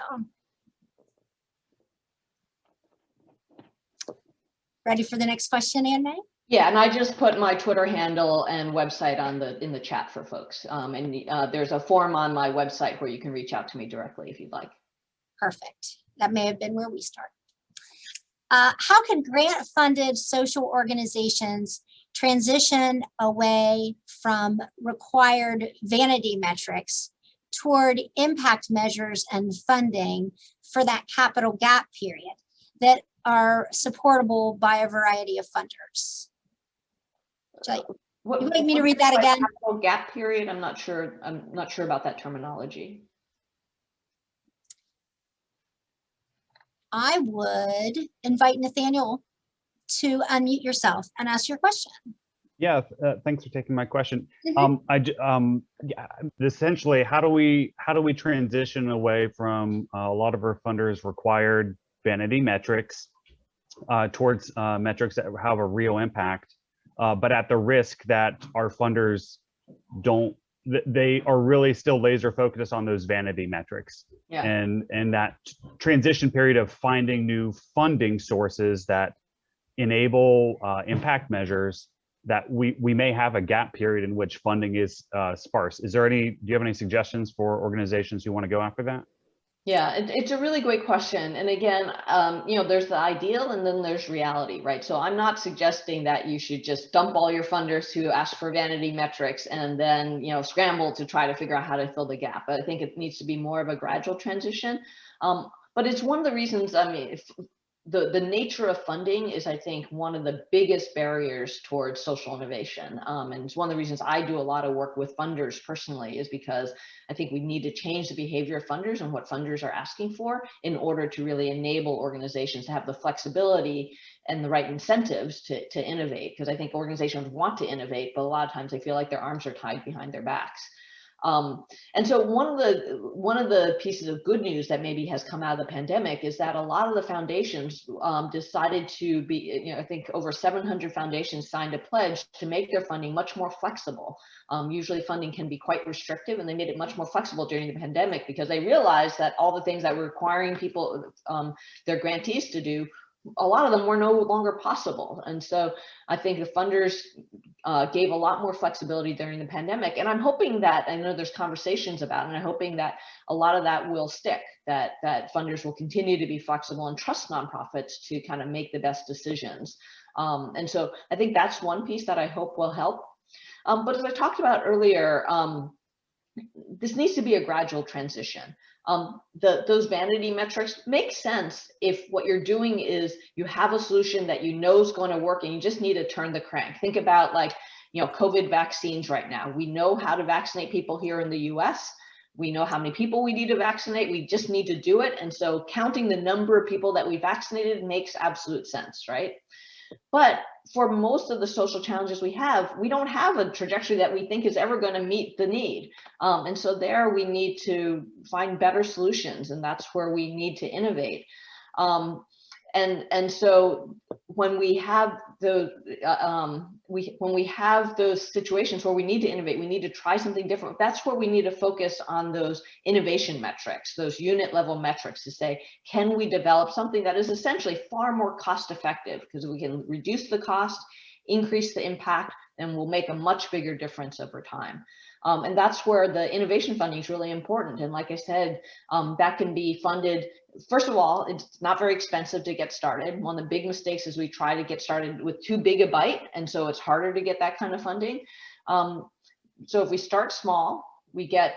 Ready for the next question, Ann May? Yeah, and I just put my Twitter handle and website in the chat for folks. There's a form on my website where you can reach out to me directly if you'd like. Perfect. That may have been where we started. How can grant-funded social organizations transition away from required vanity metrics toward impact measures and funding for that capital gap period that are supportable by a variety of funders. What, you want me to read that again? Capital gap period? I'm not sure about that terminology. I would invite Nathaniel to unmute yourself and ask your question. Yeah, thanks for taking my question. Yeah, essentially, how do we transition away from a lot of our funders required vanity metrics towards metrics that have a real impact, but at the risk that our funders they are really still laser focused on those vanity metrics. Yeah. And that transition period of finding new funding sources that enable impact measures, that we may have a gap period in which funding is sparse. Do you have any suggestions for organizations who want to go after that? Yeah, it's a really great question. And again, there's the ideal and then there's reality, right? So I'm not suggesting that you should just dump all your funders who ask for vanity metrics and then, scramble to try to figure out how to fill the gap. But I think it needs to be more of a gradual transition. But it's one of the reasons, the nature of funding is, I think, one of the biggest barriers towards social innovation. And it's one of the reasons I do a lot of work with funders personally, is because I think we need to change the behavior of funders and what funders are asking for in order to really enable organizations to have the flexibility and the right incentives to innovate. Because I think organizations want to innovate, but a lot of times they feel like their arms are tied behind their backs. And so one of the pieces of good news that maybe has come out of the pandemic is that a lot of the foundations decided to be, I think over 700 foundations signed a pledge to make their funding much more flexible. Usually funding can be quite restrictive, and they made it much more flexible during the pandemic because they realized that all the things that were requiring people, their grantees to do, a lot of them were no longer possible. And so I think the funders gave a lot more flexibility during the pandemic. And I'm hoping that, I know there's conversations about it, and I'm hoping that a lot of that will stick, that funders will continue to be flexible and trust nonprofits to kind of make the best decisions. And so I think that's one piece that I hope will help. But as I talked about earlier, this needs to be a gradual transition. Those vanity metrics make sense if what you're doing is you have a solution that you know is going to work and you just need to turn the crank. Think about COVID vaccines right now. We know how to vaccinate people here in the US. We know how many people we need to vaccinate. We just need to do it. And so counting the number of people that we vaccinated makes absolute sense, right? But for most of the social challenges we don't have a trajectory that we think is ever going to meet the need. And so there we need to find better solutions, and that's where we need to innovate. And so when we have those situations where we need to innovate, we need to try something different. That's where we need to focus on those innovation metrics, those unit level metrics, to say, can we develop something that is essentially far more cost effective, because we can reduce the cost, increase the impact, and will make a much bigger difference over time. And that's where the innovation funding is really important. And like I said, that can be funded. First of all, it's not very expensive to get started. One of the big mistakes is we try to get started with too big a bite, and so it's harder to get that kind of funding. So if we start small, we get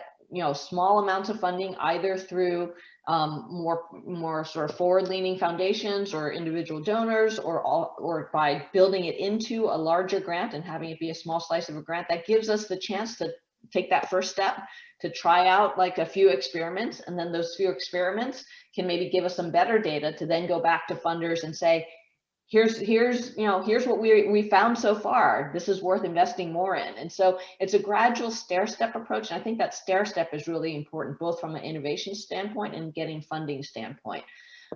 small amounts of funding, either through more sort of forward-leaning foundations or individual donors, or by building it into a larger grant and having it be a small slice of a grant. That gives us the chance to take that first step to try out like a few experiments, and then those few experiments can maybe give us some better data to then go back to funders and say, here's what we found so far. This is worth investing more in. And so it's a gradual stair-step approach. And I think that stair-step is really important, both from an innovation standpoint and getting funding standpoint.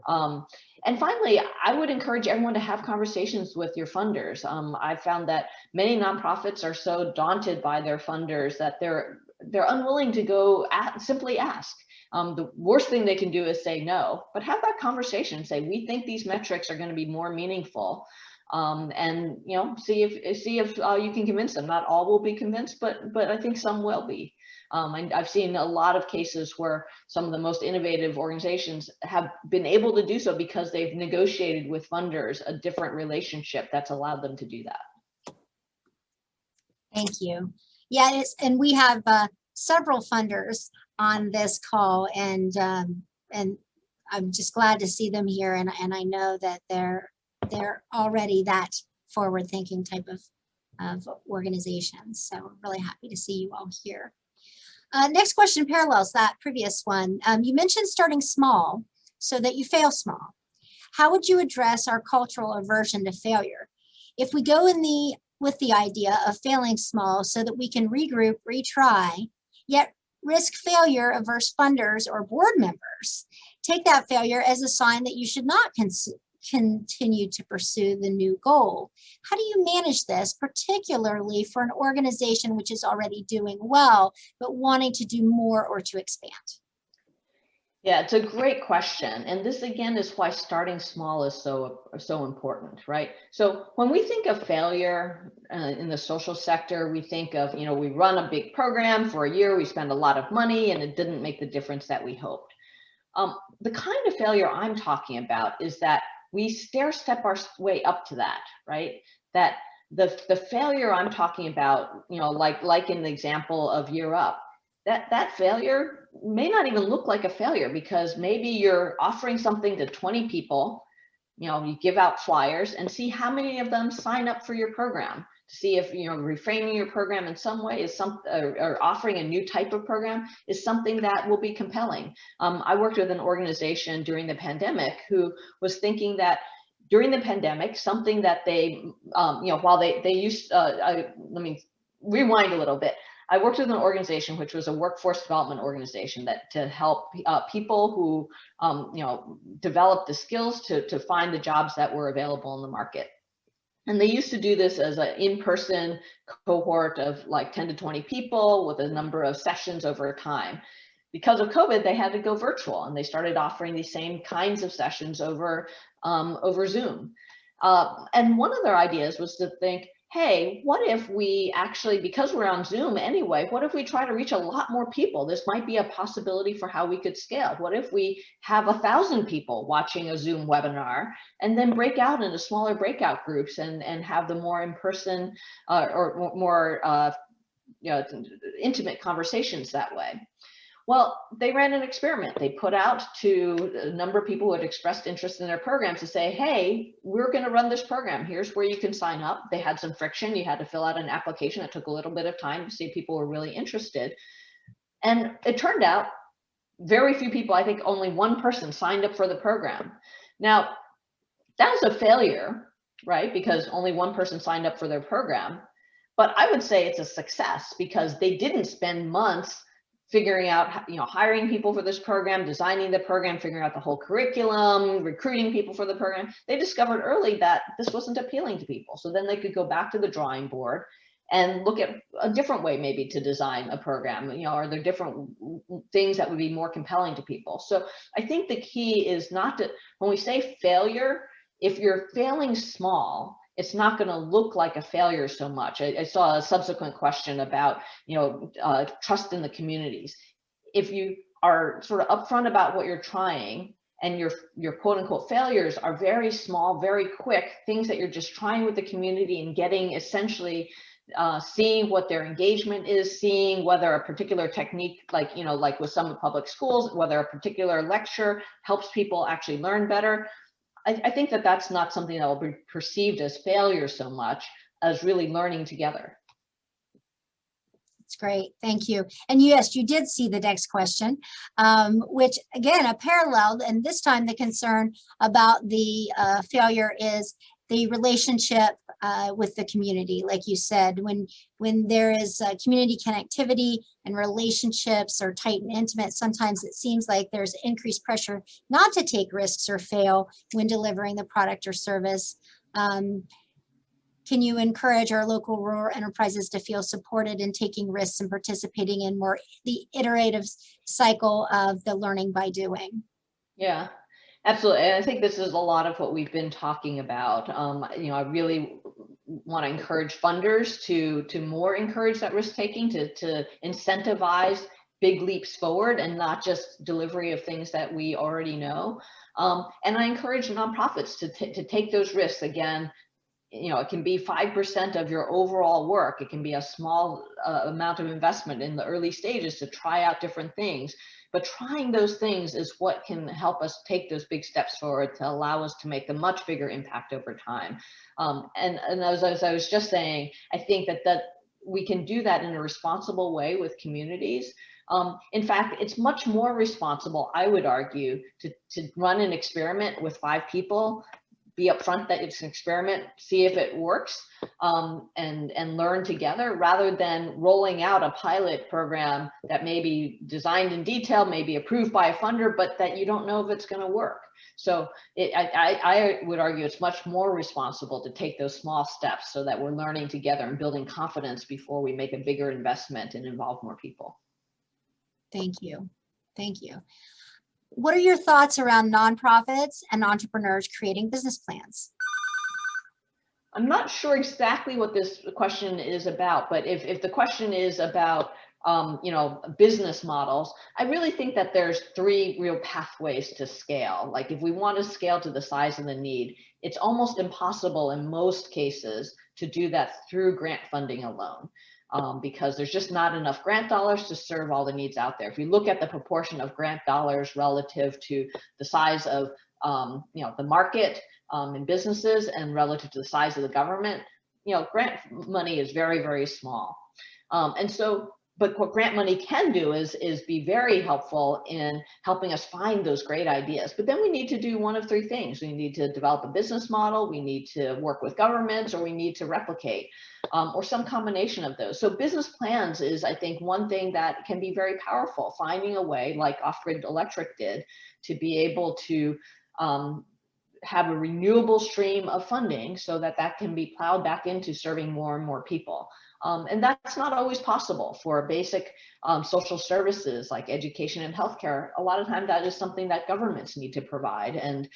And finally, I would encourage everyone to have conversations with your funders. I've found that many nonprofits are so daunted by their funders that they're unwilling to go simply ask. The worst thing they can do is say no, but have that conversation. Say, we think these metrics are going to be more meaningful, and see if you can convince them. Not all will be convinced, but I think some will be. I've seen a lot of cases where some of the most innovative organizations have been able to do so because they've negotiated with funders a different relationship that's allowed them to do that. Thank you. Yeah, and we have several funders on this call, and I'm just glad to see them here, and I know that they're already that forward-thinking type of organizations. So I'm really happy to see you all here. Next question parallels that previous one. You mentioned starting small so that you fail small. How would you address our cultural aversion to failure? If we go with the idea of failing small so that we can regroup, retry, yet risk failure averse funders or board members, take that failure as a sign that you should not continue to pursue the new goal. How do you manage this, particularly for an organization which is already doing well, but wanting to do more or to expand? Yeah, it's a great question. And this again is why starting small is so important, right? So when we think of failure in the social sector, we think of, we run a big program for a year, we spend a lot of money, and it didn't make the difference that we hoped. The kind of failure I'm talking about is that we stair-step our way up to that, right? That the failure I'm talking about, like in the example of Year Up, that failure may not even look like a failure, because maybe you're offering something to 20 people, you give out flyers and see how many of them sign up for your program, to see if, reframing your program in some way is or offering a new type of program is something that will be compelling. I worked with an organization during the pandemic who was thinking that during the pandemic, something that they, while they used, let me rewind a little bit. I worked with an organization which was a workforce development organization that to help people who, develop the skills to find the jobs that were available in the market. And they used to do this as an in-person cohort of like 10 to 20 people with a number of sessions over time. Because of COVID, they had to go virtual, and they started offering these same kinds of sessions over Zoom. And one of their ideas was to think, hey, what if we actually, because we're on Zoom anyway, what if we try to reach a lot more people? This might be a possibility for how we could scale. What if we have 1,000 people watching a Zoom webinar and then break out into smaller breakout groups and have the more in-person or more intimate conversations that way? Well, they ran an experiment. They put out to a number of people who had expressed interest in their program to say, hey, we're going to run this program. Here's where you can sign up. They had some friction. You had to fill out an application. It took a little bit of time to see if people were really interested. And it turned out very few people, I think only one person signed up for the program. Now, that was a failure, right? Because only one person signed up for their program. But I would say it's a success, because they didn't spend months figuring out, hiring people for this program, designing the program, figuring out the whole curriculum, recruiting people for the program. They discovered early that this wasn't appealing to people. So then they could go back to the drawing board and look at a different way maybe to design a program. Are there different things that would be more compelling to people? So I think the key is not to, when we say failure, if you're failing small, it's not going to look like a failure so much. I saw a subsequent question about, trust in the communities. If you are sort of upfront about what you're trying, and your quote unquote failures are very small, very quick things that you're just trying with the community and getting essentially seeing what their engagement is, seeing whether a particular technique, like with some public schools, whether a particular lecture helps people actually learn better. I think that that's not something that will be perceived as failure so much as really learning together. That's great. Thank you. And yes, you did see the next question, which again, a parallel, and this time the concern about the failure is the relationship with the community. Like you said, when there is community connectivity and relationships are tight and intimate, sometimes it seems like there's increased pressure not to take risks or fail when delivering the product or service. Can you encourage our local rural enterprises to feel supported in taking risks and participating in more the iterative cycle of the learning by doing? Yeah, absolutely. And I think this is a lot of what we've been talking about. I really want to encourage funders to more encourage that risk taking, to incentivize big leaps forward and not just delivery of things that we already know. And I encourage nonprofits to take those risks. Again, it can be 5% of your overall work. It can be a small amount of investment in the early stages to try out different things. But trying those things is what can help us take those big steps forward to allow us to make a much bigger impact over time. And as I was just saying, I think that we can do that in a responsible way with communities. In fact, it's much more responsible, I would argue, to run an experiment with 5 people, be upfront that it's an experiment, see if it works, and learn together, rather than rolling out a pilot program that may be designed in detail, may be approved by a funder, but that you don't know if it's going to work. So I would argue it's much more responsible to take those small steps so that we're learning together and building confidence before we make a bigger investment and involve more people. Thank you. Thank you. What are your thoughts around nonprofits and entrepreneurs creating business plans? I'm not sure exactly what this question is about, but if the question is about business models, I really think that there's 3 real pathways to scale. Like if we want to scale to the size of the need, it's almost impossible in most cases to do that through grant funding alone. Because there's just not enough grant dollars to serve all the needs out there. If you look at the proportion of grant dollars relative to the size of the market in businesses and relative to the size of the government, grant money is very, very small. But what grant money can do is be very helpful in helping us find those great ideas. But then we need to do one of 3 things. We need to develop a business model, we need to work with governments, or we need to replicate, or some combination of those. So business plans is, I think, one thing that can be very powerful, finding a way, like Off-Grid Electric did, to be able to have a renewable stream of funding so that can be plowed back into serving more and more people. And that's not always possible for basic social services like education and healthcare. A lot of times that is something that governments need to provide, and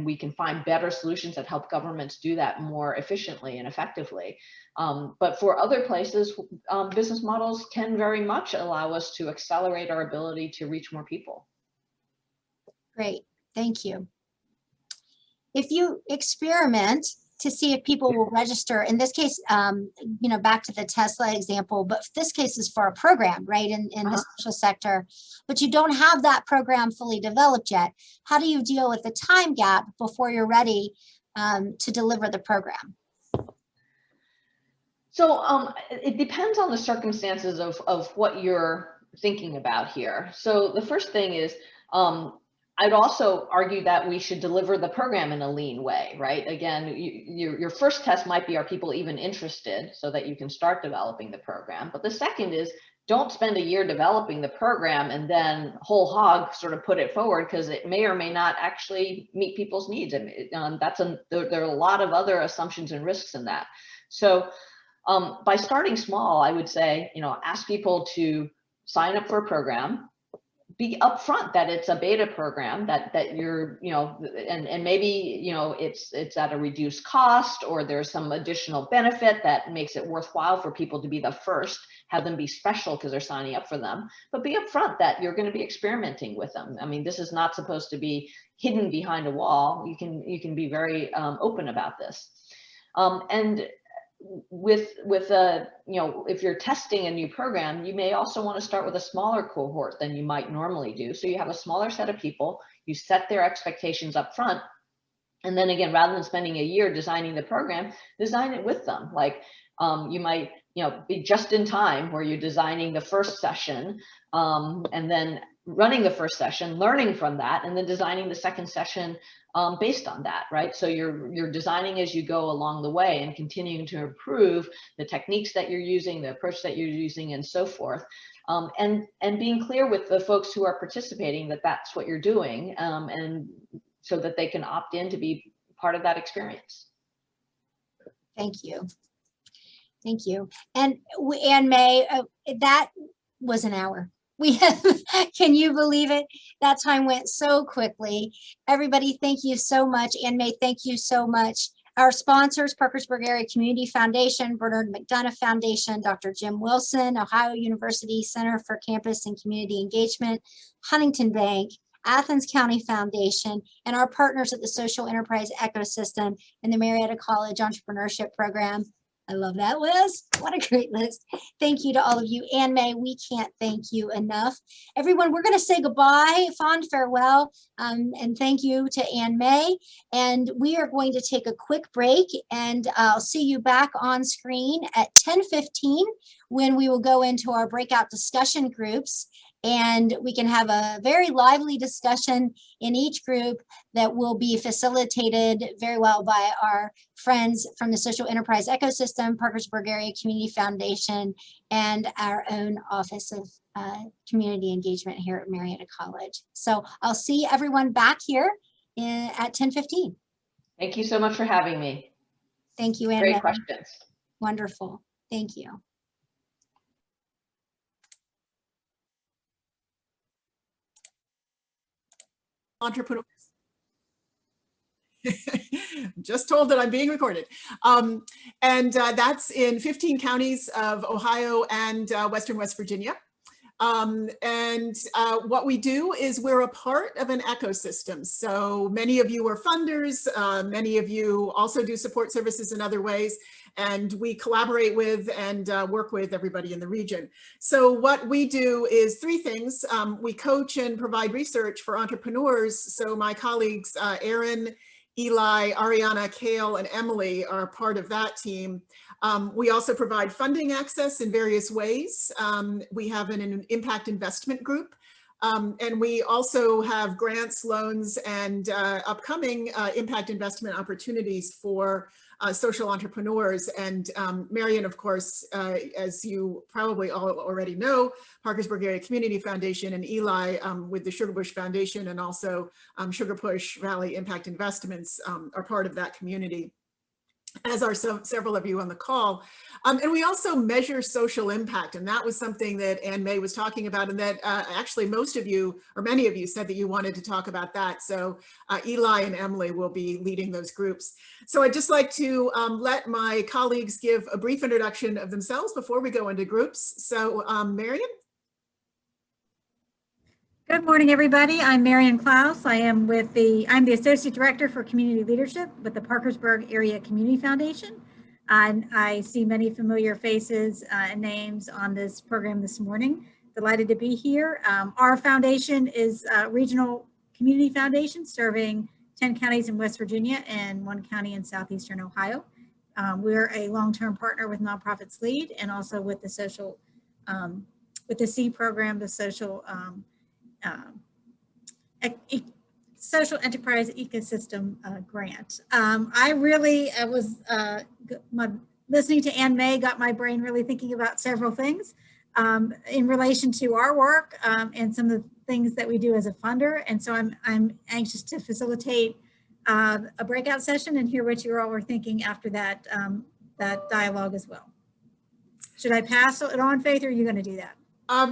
we can find better solutions that help governments do that more efficiently and effectively. But for other places, business models can very much allow us to accelerate our ability to reach more people. Great, thank you. If you experiment to see if people will register, in this case, back to the Tesla example, but this case is for a program, right, in the social sector, but you don't have that program fully developed yet. How do you deal with the time gap before you're ready to deliver the program? So it depends on the circumstances of what you're thinking about here. So the first thing is, I'd also argue that we should deliver the program in a lean way, right? Again, your first test might be, are people even interested, so that you can start developing the program. But the second is, don't spend a year developing the program and then whole hog sort of put it forward, because it may or may not actually meet people's needs. And there are a lot of other assumptions and risks in that. So by starting small, I would say, ask people to sign up for a program. Be upfront that it's a beta program, that you're, and maybe, it's at a reduced cost, or there's some additional benefit that makes it worthwhile for people to be the first, have them be special because they're signing up for them. But be upfront that you're going to be experimenting with them. I mean, this is not supposed to be hidden behind a wall. You can be very open about this. And if you're testing a new program, you may also want to start with a smaller cohort than you might normally do. So you have a smaller set of people, you set their expectations up front, and then again, rather than spending a year designing the program, design it with them. Like you might be just in time, where you're designing the first session, and then running the first session, learning from that, and then designing the second session based on that, right? So you're designing as you go along the way and continuing to improve the techniques that you're using, the approach that you're using, and so forth. And being clear with the folks who are participating that that's what you're doing, and so that they can opt in to be part of that experience. Thank you. Thank you. And Anne May, that was an hour. We have, can you believe it? That time went so quickly. Everybody, thank you so much. Anne May, thank you so much. Our sponsors, Parkersburg Area Community Foundation, Bernard McDonough Foundation, Dr. Jim Wilson, Ohio University Center for Campus and Community Engagement, Huntington Bank, Athens County Foundation, and our partners at the Social Enterprise Ecosystem and the Marietta College Entrepreneurship Program. I love that list. What a great list. Thank you to all of you. Ann May, we can't thank you enough. Everyone, we're going to say goodbye, fond farewell, and thank you to Ann May. And we are going to take a quick break, and I'll see you back on screen at 10:15 when we will go into our breakout discussion groups. And we can have a very lively discussion in each group that will be facilitated very well by our friends from the Social Enterprise Ecosystem, Parkersburg Area Community Foundation, and our own Office of Community Engagement here at Marietta College. So I'll see everyone back here at 10:15. Thank you so much for having me. Thank you, Anne. Great questions. Wonderful. Thank you. Entrepreneurs. Just told that I'm being recorded. That's in 15 counties of Ohio and Western West Virginia. What we do is we're a part of an ecosystem. So many of you are funders, many of you also do support services in other ways, and we collaborate with and work with everybody in the region. So what we do is three things. We coach and provide research for entrepreneurs. So my colleagues, Erin, Eli, Ariana, Kale, and Emily are part of that team. We also provide funding access in various ways. We have an impact investment group, and we also have grants, loans, and upcoming impact investment opportunities for social entrepreneurs. And Marion, of course, as you probably all already know, Parkersburg Area Community Foundation, and Eli with the Sugarbush Foundation, and also Sugarbush Valley Impact Investments are part of that community, as are several of you on the call. And we also measure social impact. And that was something that Ann May was talking about, and that actually most of you, or many of you, said that you wanted to talk about that. So Eli and Emily will be leading those groups. So I'd just like to let my colleagues give a brief introduction of themselves before we go into groups. So Marion? Good morning, everybody. I'm Marion Klaus. I'm the Associate Director for Community Leadership with the Parkersburg Area Community Foundation. And I see many familiar faces and names on this program this morning. Delighted to be here. Our foundation is a regional community foundation serving 10 counties in West Virginia and 1 county in southeastern Ohio. We're a long-term partner with Nonprofits Lead, and also with the social, with the C program, the social Social Enterprise Ecosystem Grant. I was listening to Ann May got my brain really thinking about several things in relation to our work and some of the things that we do as a funder. And so I'm anxious to facilitate a breakout session and hear what you all were thinking after that, that dialogue as well. Should I pass it on, Faith, or are you going to do that?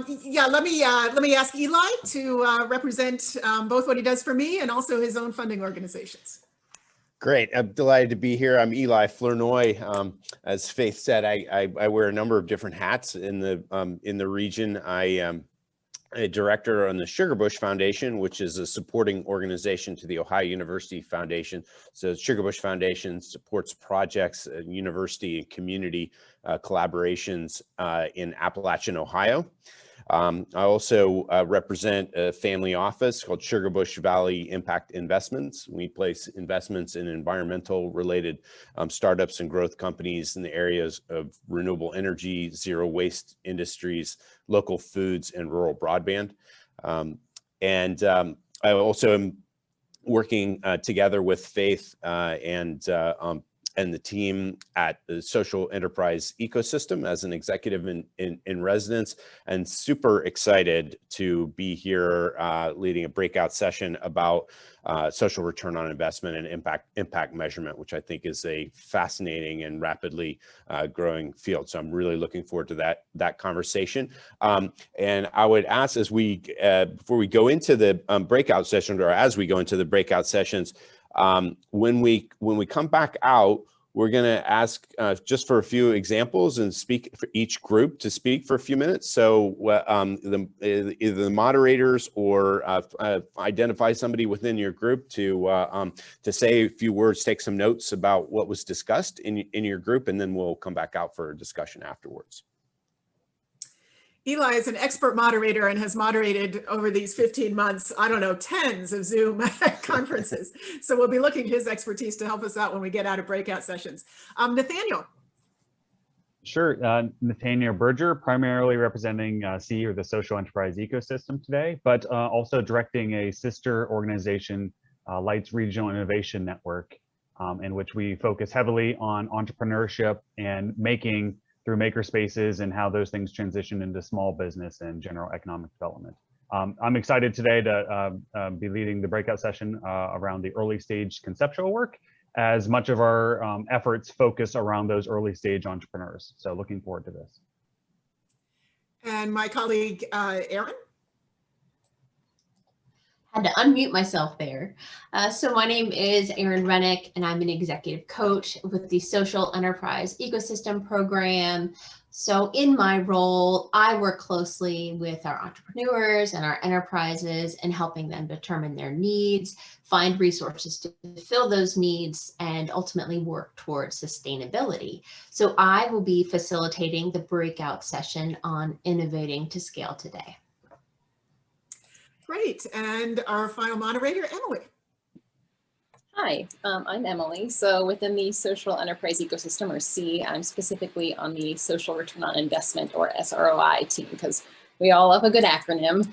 Yeah, let me ask Eli to represent both what he does for me and also his own funding organizations. Great, I'm delighted to be here. I'm Eli Flournoy. As Faith said, I wear a number of different hats in the region. I am a director on the Sugarbush Foundation, which is a supporting organization to the Ohio University Foundation. So Sugarbush Foundation supports projects, university and community collaborations in Appalachian, Ohio. I also represent a family office called Sugarbush Valley Impact Investments. We place investments in environmental related startups and growth companies in the areas of renewable energy, zero waste industries, local foods, and rural broadband. I also am working together with Faith and the team at the Social Enterprise Ecosystem as an executive in residence, and super excited to be here leading a breakout session about social return on investment and impact measurement, which I think is a fascinating and rapidly growing field. So I'm really looking forward to that conversation. And I would ask, as we before we go into the breakout session, or as we go into the breakout sessions, when we come back out, we're going to ask just for a few examples and speak for each group to speak for a few minutes. So either the moderators or identify somebody within your group to say a few words, take some notes about what was discussed in your group, and then we'll come back out for a discussion afterwards. Eli is an expert moderator and has moderated over these 15 months, I don't know, tens of Zoom conferences. So we'll be looking to his expertise to help us out when we get out of breakout sessions. Nathaniel. Sure, Nathaniel Berger, primarily representing C, or the social enterprise ecosystem today, but also directing a sister organization, Lights Regional Innovation Network, in which we focus heavily on entrepreneurship and making through makerspaces and how those things transition into small business and general economic development. I'm excited today to be leading the breakout session around the early stage conceptual work, as much of our efforts focus around those early stage entrepreneurs. So looking forward to this. And my colleague, Erin. Had to unmute myself there. So my name is Erin Rennick, and I'm an executive coach with the Social Enterprise Ecosystem Program. So in my role, I work closely with our entrepreneurs and our enterprises and helping them determine their needs, find resources to fill those needs, and ultimately work towards sustainability. So I will be facilitating the breakout session on innovating to scale today. Great. And our final moderator, Emily. Hi, I'm Emily. So within the social enterprise ecosystem, or C, I'm specifically on the social return on investment, or SROI team, because we all love a good acronym.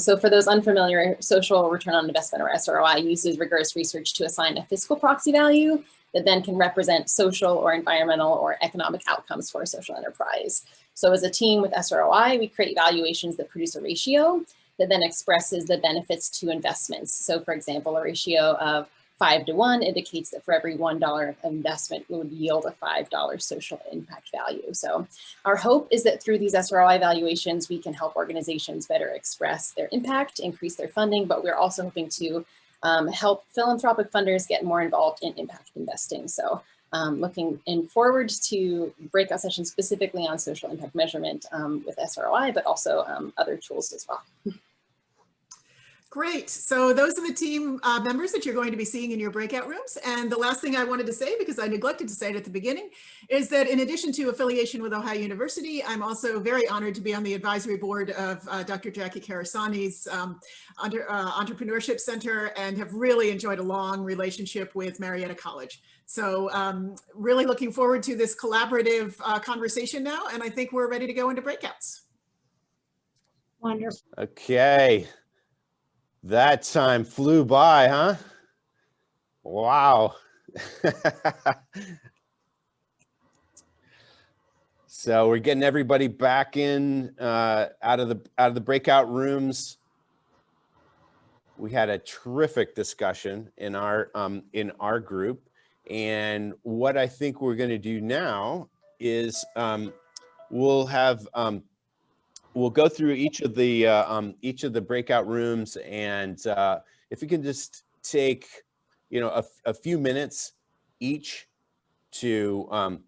So for those unfamiliar, social return on investment, or SROI, uses rigorous research to assign a fiscal proxy value that then can represent social or environmental or economic outcomes for a social enterprise. So as a team with SROI, we create evaluations that produce a ratio that then expresses the benefits to investments. So for example, a ratio of 5:1 indicates that for every $1 of investment, it would yield a $5 social impact value. So our hope is that through these SROI evaluations, we can help organizations better express their impact, increase their funding, but we're also hoping to help philanthropic funders get more involved in impact investing. So looking forward to breakout sessions specifically on social impact measurement with SROI, but also other tools as well. Great. So those are the team members that you're going to be seeing in your breakout rooms. And the last thing I wanted to say, because I neglected to say it at the beginning, is that in addition to affiliation with Ohio University, I'm also very honored to be on the advisory board of Dr. Jackie Karasani's Entrepreneurship Center, and have really enjoyed a long relationship with Marietta College. So really looking forward to this collaborative conversation now. And I think we're ready to go into breakouts. Wonderful. Okay. That time flew by, huh? Wow. So we're getting everybody back in out of the breakout rooms. We had a terrific discussion in our group, and what I think we're going to do now is we'll go through each of the breakout rooms, and if you can just take, a few minutes each to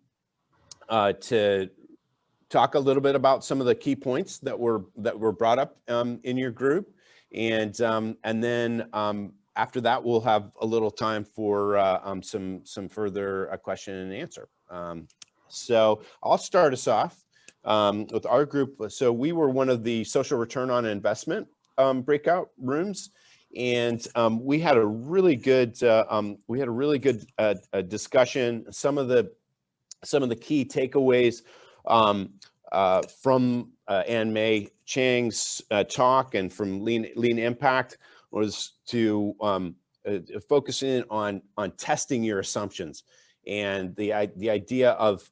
talk a little bit about some of the key points that were brought up in your group, and then after that we'll have a little time for some further question and answer. So I'll start us off with our group. So we were one of the social return on investment breakout rooms, and we had a really good discussion. Some of the key takeaways from Ann May Chang's talk and from Lean Impact was to focus in on testing your assumptions, and the idea of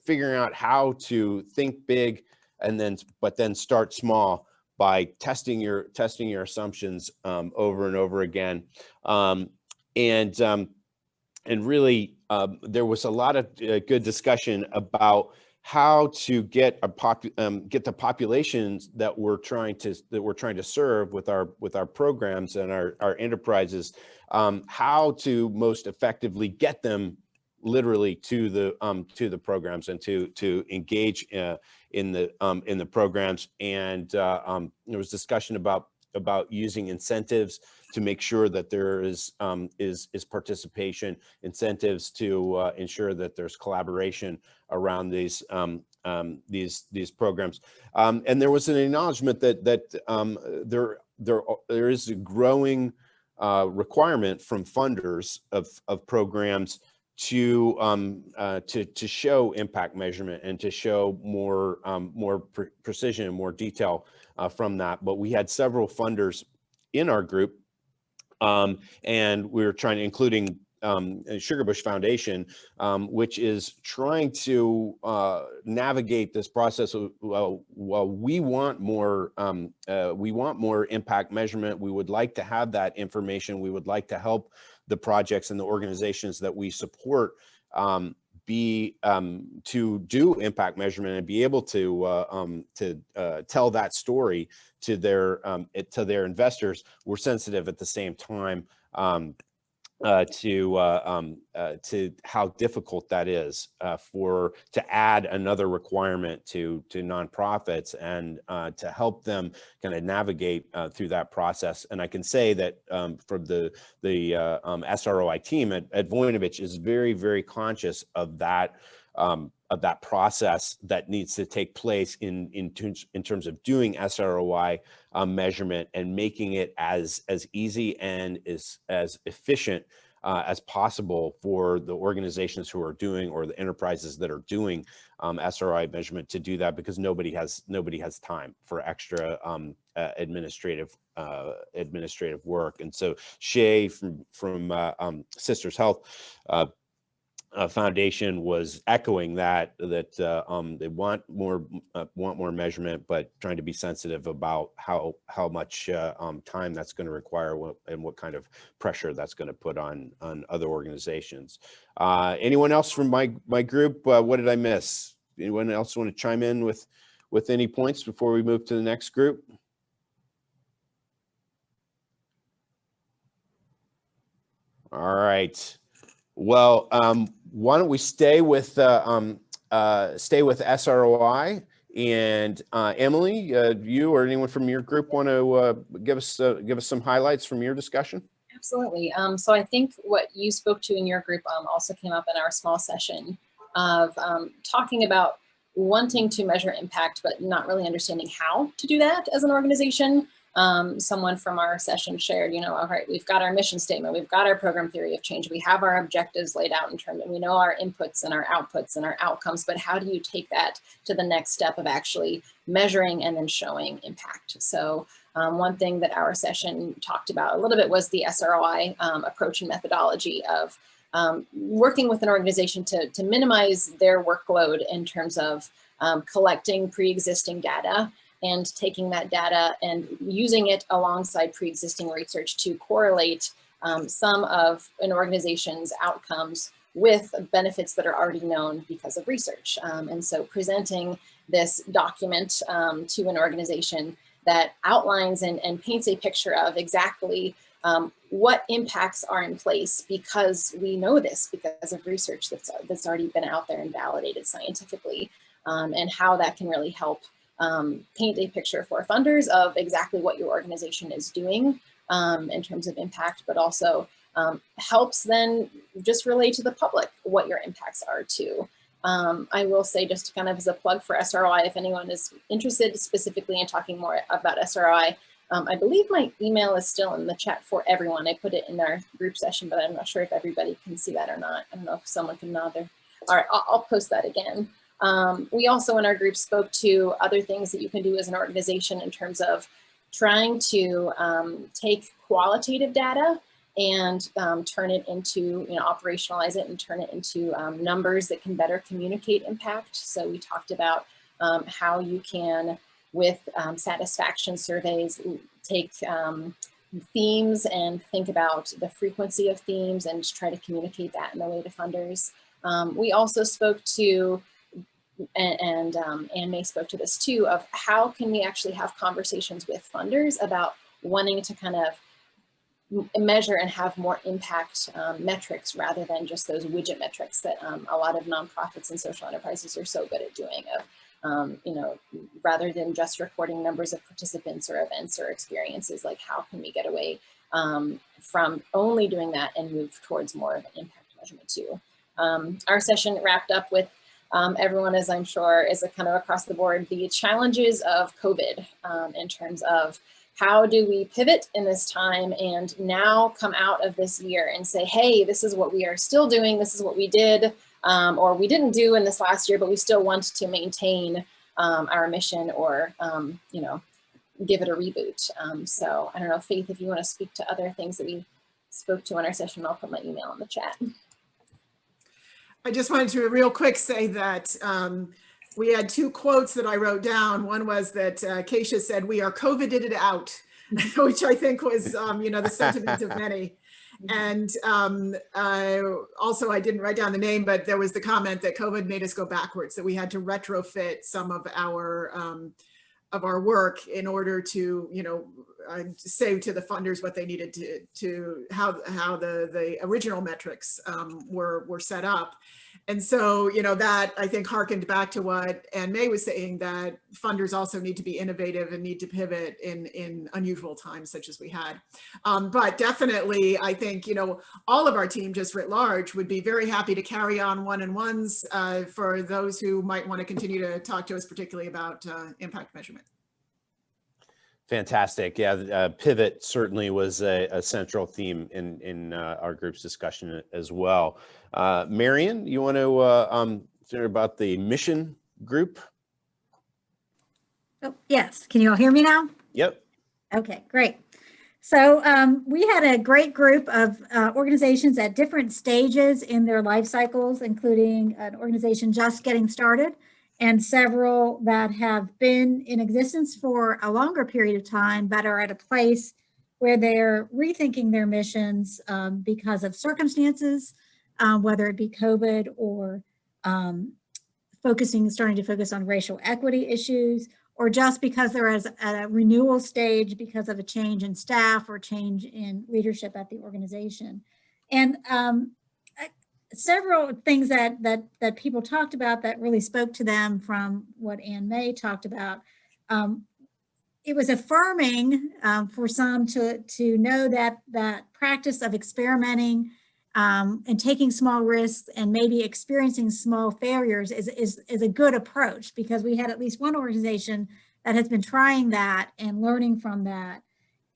figuring out how to think big but then start small by testing your assumptions over and over again, and really there was a lot of good discussion about how to get the populations that we're trying to serve with our programs and our enterprises, how to most effectively get them literally to the programs and to engage in the programs. And there was discussion about using incentives to make sure that there is participation, incentives to ensure that there's collaboration around these programs. And there was an acknowledgement that there is a growing requirement from funders of programs to show impact measurement and to show more precision and more detail from that. But we had several funders in our group, and we were trying to, including Sugarbush Foundation, which is trying to navigate this process. Well, we want more impact measurement. We would like to have that information. We would like to help the projects and the organizations that we support to do impact measurement and be able to tell that story to their investors. We're sensitive at the same time to how difficult that is to add another requirement to nonprofits and to help them kind of navigate through that process. And I can say that from the SROI team at Voinovich is very, very conscious of that process that needs to take place in terms of doing SROI measurement and making it as easy and as efficient as possible for the organizations who are doing, or the enterprises that are doing SROI measurement, to do that, because nobody has time for extra administrative work. And so Shay from Sisters Health Foundation was echoing that they want more measurement, but trying to be sensitive about how much time that's going to require and what kind of pressure that's going to put on other organizations. Anyone else from my group? What did I miss? Anyone else want to chime in with any points before we move to the next group? All right. Well, why don't we stay with SROI, and Emily, you or anyone from your group want to give us some highlights from your discussion? Absolutely. So I think what you spoke to in your group also came up in our small session of talking about wanting to measure impact, but not really understanding how to do that as an organization. Someone from our session shared, all right, we've got our mission statement, we've got our program theory of change, we have our objectives laid out in terms of, we know our inputs and our outputs and our outcomes, but how do you take that to the next step of actually measuring and then showing impact? So one thing that our session talked about a little bit was the SROI approach and methodology of working with an organization to minimize their workload in terms of collecting pre-existing data and taking that data and using it alongside pre-existing research to correlate some of an organization's outcomes with benefits that are already known because of research. And so presenting this document to an organization that outlines and paints a picture of exactly what impacts are in place because we know this because of research that's already been out there and validated scientifically, and how that can really help paint a picture for funders of exactly what your organization is doing in terms of impact, but also helps then just relate to the public what your impacts are too. I will say, just kind of as a plug for SROI, if anyone is interested specifically in talking more about SROI, I believe my email is still in the chat for everyone. I put it in our group session, but I'm not sure if everybody can see that or not. I don't know if someone can nod there. All right, I'll post that again. We also in our group spoke to other things that you can do as an organization in terms of trying to take qualitative data and turn it into, operationalize it and turn it into numbers that can better communicate impact. So we talked about how you can, with satisfaction surveys, take themes and think about the frequency of themes and try to communicate that in the way to funders. We also spoke to, and Anne May spoke to this too, of how can we actually have conversations with funders about wanting to kind of measure and have more impact metrics rather than just those widget metrics that a lot of nonprofits and social enterprises are so good at doing. You know, rather than just recording numbers of participants or events or experiences, like how can we get away from only doing that and move towards more of an impact measurement too. Our session wrapped up with everyone, as I'm sure, is a kind of across the board, the challenges of COVID in terms of how do we pivot in this time and now come out of this year and say, hey, this is what we are still doing, this is what we did or we didn't do in this last year, but we still want to maintain our mission or, you know, give it a reboot. So I don't know, Faith, if you want to speak to other things that we spoke to in our session, I'll put my email in the chat. I just wanted to real quick say that we had two quotes that I wrote down. One was that Keisha said, "We are COVIDed it out," which I think was, you know, the sentiment of many. And also, I didn't write down the name, but there was the comment that COVID made us go backwards, that we had to retrofit some of our work in order to, you know, say to the funders what they needed to how the original metrics were set up. And so, you know, that I think harkened back to what Ann May was saying, that funders also need to be innovative and need to pivot in unusual times such as we had. But definitely, I think, you know, all of our team just writ large would be very happy to carry on one-on-ones for those who might want to continue to talk to us, particularly about impact measurement. Fantastic. Yeah, pivot certainly was a central theme in our group's discussion as well. Marion, you want to share about the mission group? Oh, yes. Can you all hear me now? Yep. Okay, great. So we had a great group of organizations at different stages in their life cycles, including an organization just getting started, and several that have been in existence for a longer period of time, but are at a place where they're rethinking their missions because of circumstances, whether it be COVID or starting to focus on racial equity issues, or just because they're at a renewal stage because of a change in staff or change in leadership at the organization. And several things that people talked about that really spoke to them from what Ann May talked about. It was affirming for some to know that practice of experimenting and taking small risks and maybe experiencing small failures is a good approach, because we had at least one organization that has been trying that and learning from that.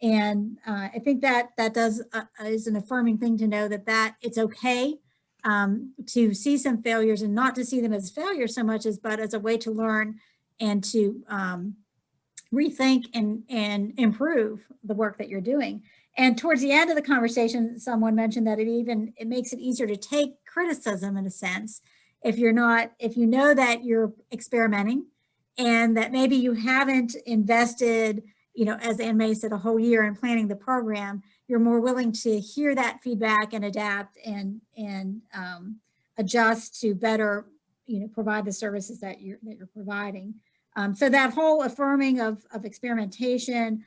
And I think that is an affirming thing to know that it's okay to see some failures and not to see them as failures so much but as a way to learn and to rethink and improve the work that you're doing. And towards the end of the conversation, someone mentioned that it makes it easier to take criticism in a sense if you know that you're experimenting and that maybe you haven't invested, you know, as Ann May said, a whole year in planning the program. You're more willing to hear that feedback and adapt and adjust to better, you know, provide the services that you're providing. So that whole affirming of experimentation,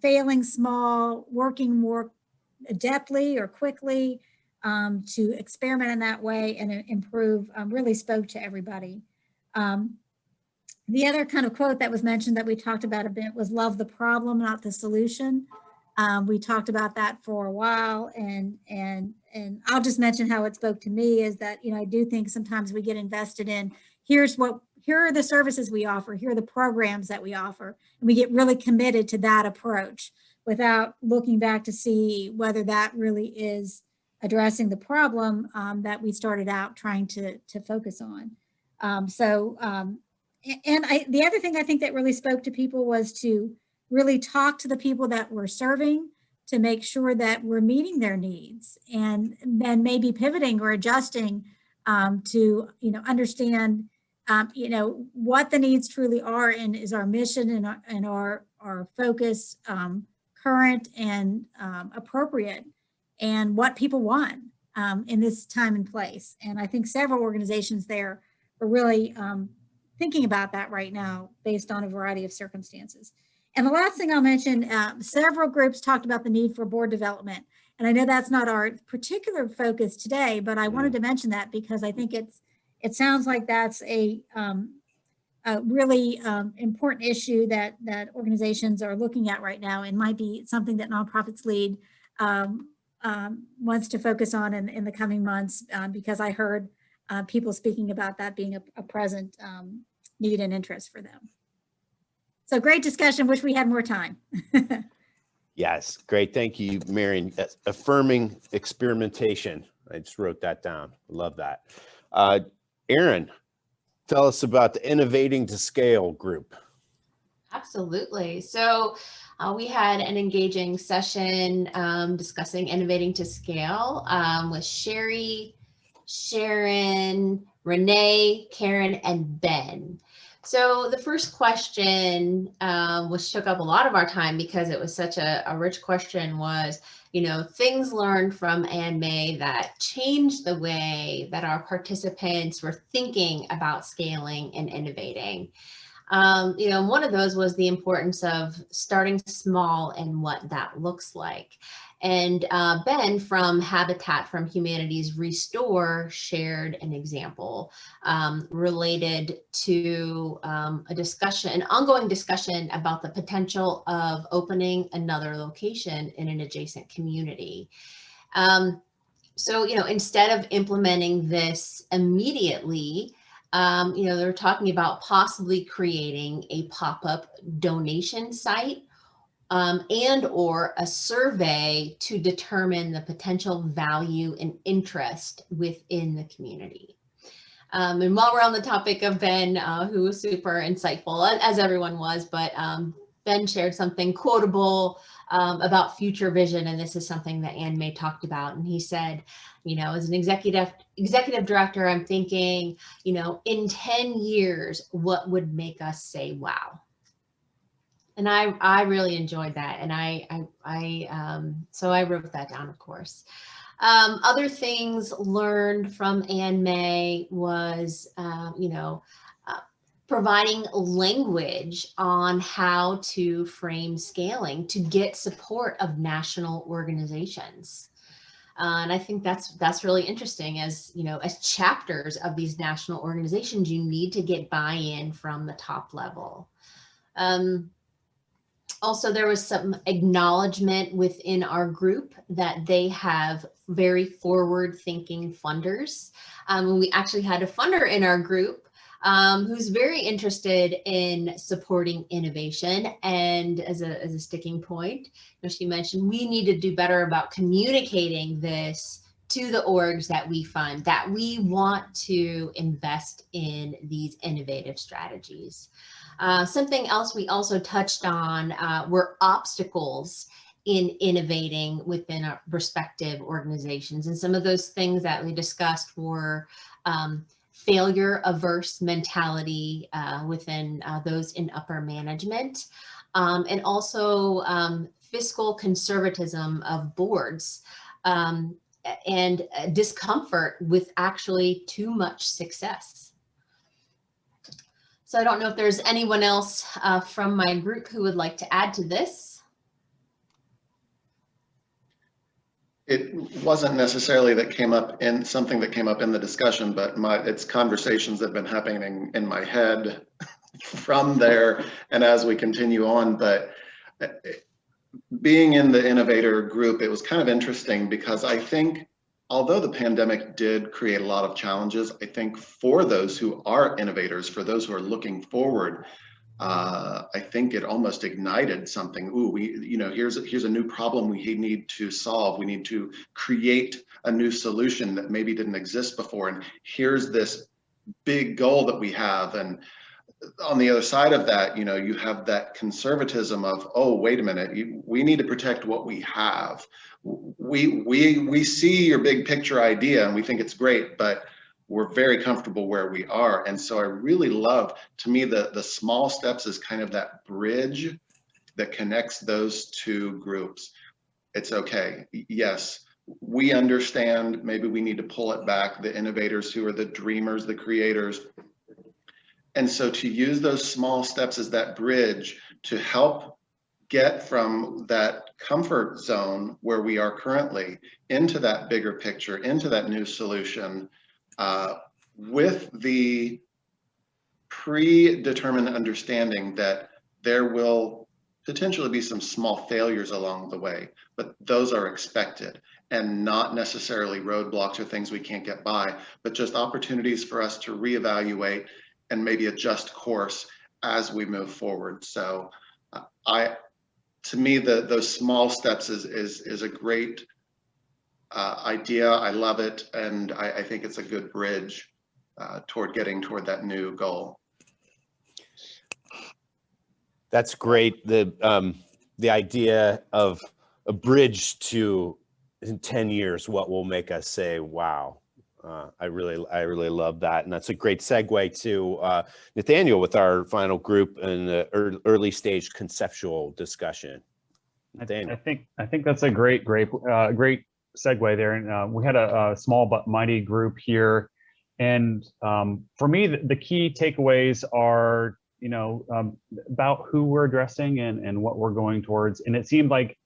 failing small, working more adeptly or quickly to experiment in that way and improve really spoke to everybody. The other kind of quote that was mentioned that we talked about a bit was "Love the problem, not the solution." We talked about that for a while, and I'll just mention how it spoke to me is that, you know, I do think sometimes we get invested in here are the services we offer, here are the programs that we offer, and we get really committed to that approach without looking back to see whether that really is addressing the problem that we started out trying to focus on. The other thing I think that really spoke to people was to really talk to the people that we're serving to make sure that we're meeting their needs, and then maybe pivoting or adjusting to, you know, understand, you know, what the needs truly are, and is our mission and our focus current and appropriate, and what people want in this time and place. And I think several organizations there are really thinking about that right now based on a variety of circumstances. And the last thing I'll mention, several groups talked about the need for board development. And I know that's not our particular focus today, but I wanted to mention that because I think it sounds like that's a really important issue that organizations are looking at right now, and might be something that Nonprofits Lead wants to focus on in the coming months, because I heard people speaking about that being a present need and interest for them. So great discussion. Wish we had more time. Yes, great. Thank you, Marion. Affirming experimentation. I just wrote that down. Love that. Aaron, tell us about the Innovating to Scale group. Absolutely. So we had an engaging session discussing innovating to scale with Sherry, Sharon, Renee, Karen, and Ben. So the first question, which took up a lot of our time because it was such a rich question, was, things learned from Ann May that changed the way that our participants were thinking about scaling and innovating. One of those was the importance of starting small and what that looks like. And Ben from Habitat from Humanity's Restore shared an example related to an ongoing discussion about the potential of opening another location in an adjacent community. So, instead of implementing this immediately, they're talking about possibly creating a pop-up donation site and or a survey to determine the potential value and interest within the community. And while we're on the topic of Ben, who was super insightful, as everyone was, but Ben shared something quotable about future vision, and this is something that Ann May talked about. And he said, as an executive director, I'm thinking, in 10 years, what would make us say, wow? And I really enjoyed that. And so I wrote that down, of course. Other things learned from Ann May was, providing language on how to frame scaling to get support of national organizations. And I think that's really interesting. As as chapters of these national organizations, you need to get buy-in from the top level. Also, there was some acknowledgement within our group that they have very forward-thinking funders. We actually had a funder in our group who's very interested in supporting innovation. And as a sticking point, she mentioned we need to do better about communicating this to the orgs that we fund, that we want to invest in these innovative strategies. Something else we also touched on were obstacles in innovating within our respective organizations. And some of those things that we discussed were failure averse mentality within those in upper management, and also fiscal conservatism of boards, and discomfort with actually too much success. So I don't know if there's anyone else from my group who would like to add to this. It wasn't necessarily something that came up in the discussion, but it's conversations that have been happening in my head from there and as we continue on. But being in the innovator group, it was kind of interesting because I think although the pandemic did create a lot of challenges, I think for those who are innovators, for those who are looking forward, I think it almost ignited something. Ooh, here's a new problem we need to solve. We need to create a new solution that maybe didn't exist before. And here's this big goal that we have. And on the other side of that, you have that conservatism of, oh, wait a minute, we need to protect what we have. We see your big picture idea and we think it's great, but we're very comfortable where we are. And so I really love, to me, the small steps is kind of that bridge that connects those two groups. It's okay. Yes, we understand maybe we need to pull it back, the innovators who are the dreamers, the creators. And so to use those small steps as that bridge to help get from that comfort zone where we are currently into that bigger picture, into that new solution, with the predetermined understanding that there will potentially be some small failures along the way, but those are expected and not necessarily roadblocks or things we can't get by, but just opportunities for us to reevaluate and maybe adjust course as we move forward. So to me, those small steps is a great idea. I love it. And I think it's a good bridge toward getting toward that new goal. That's great. The idea of a bridge to in 10 years, what will make us say, wow. I really love that. And that's a great segue to Nathaniel with our final group in the early stage conceptual discussion. Nathaniel. I think that's a great segue there. And we had a small but mighty group here. And for me, the key takeaways are, about who we're addressing and what we're going towards. And it seemed like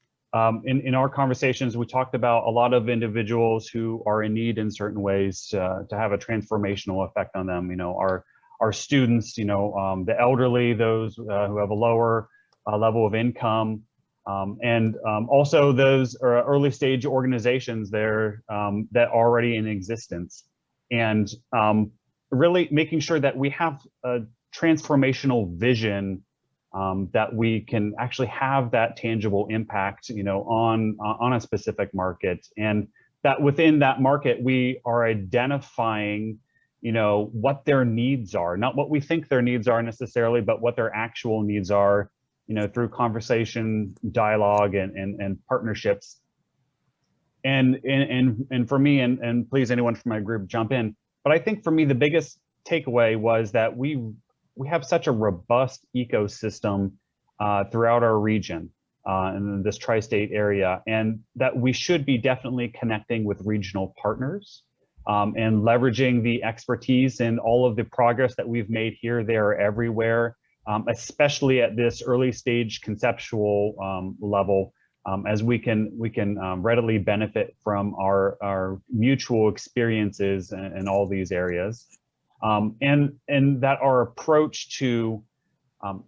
in our conversations, we talked about a lot of individuals who are in need in certain ways to have a transformational effect on them. Our students, the elderly, those who have a lower level of income, and also those early stage organizations there that are already in existence. And really making sure that we have a transformational vision that we can actually have that tangible impact, on a specific market, and that within that market we are identifying, what their needs are, not what we think their needs are necessarily, but what their actual needs are, through conversation, dialogue, and partnerships. And for me, and please anyone from my group jump in, but I think for me the biggest takeaway was that we have such a robust ecosystem throughout our region in this tri-state area, and that we should be definitely connecting with regional partners and leveraging the expertise and all of the progress that we've made here, there, everywhere, especially at this early stage conceptual level, as we can readily benefit from our mutual experiences in all these areas. And that our approach to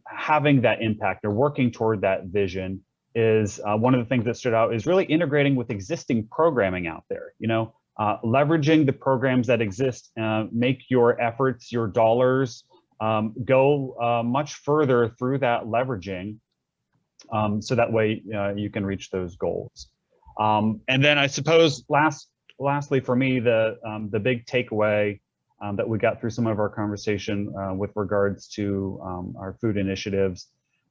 having that impact or working toward that vision is one of the things that stood out is really integrating with existing programming out there, leveraging the programs that exist, make your efforts, your dollars go much further through that leveraging, so that way you can reach those goals. And then I suppose lastly for me, the big takeaway that we got through some of our conversation with regards to our food initiatives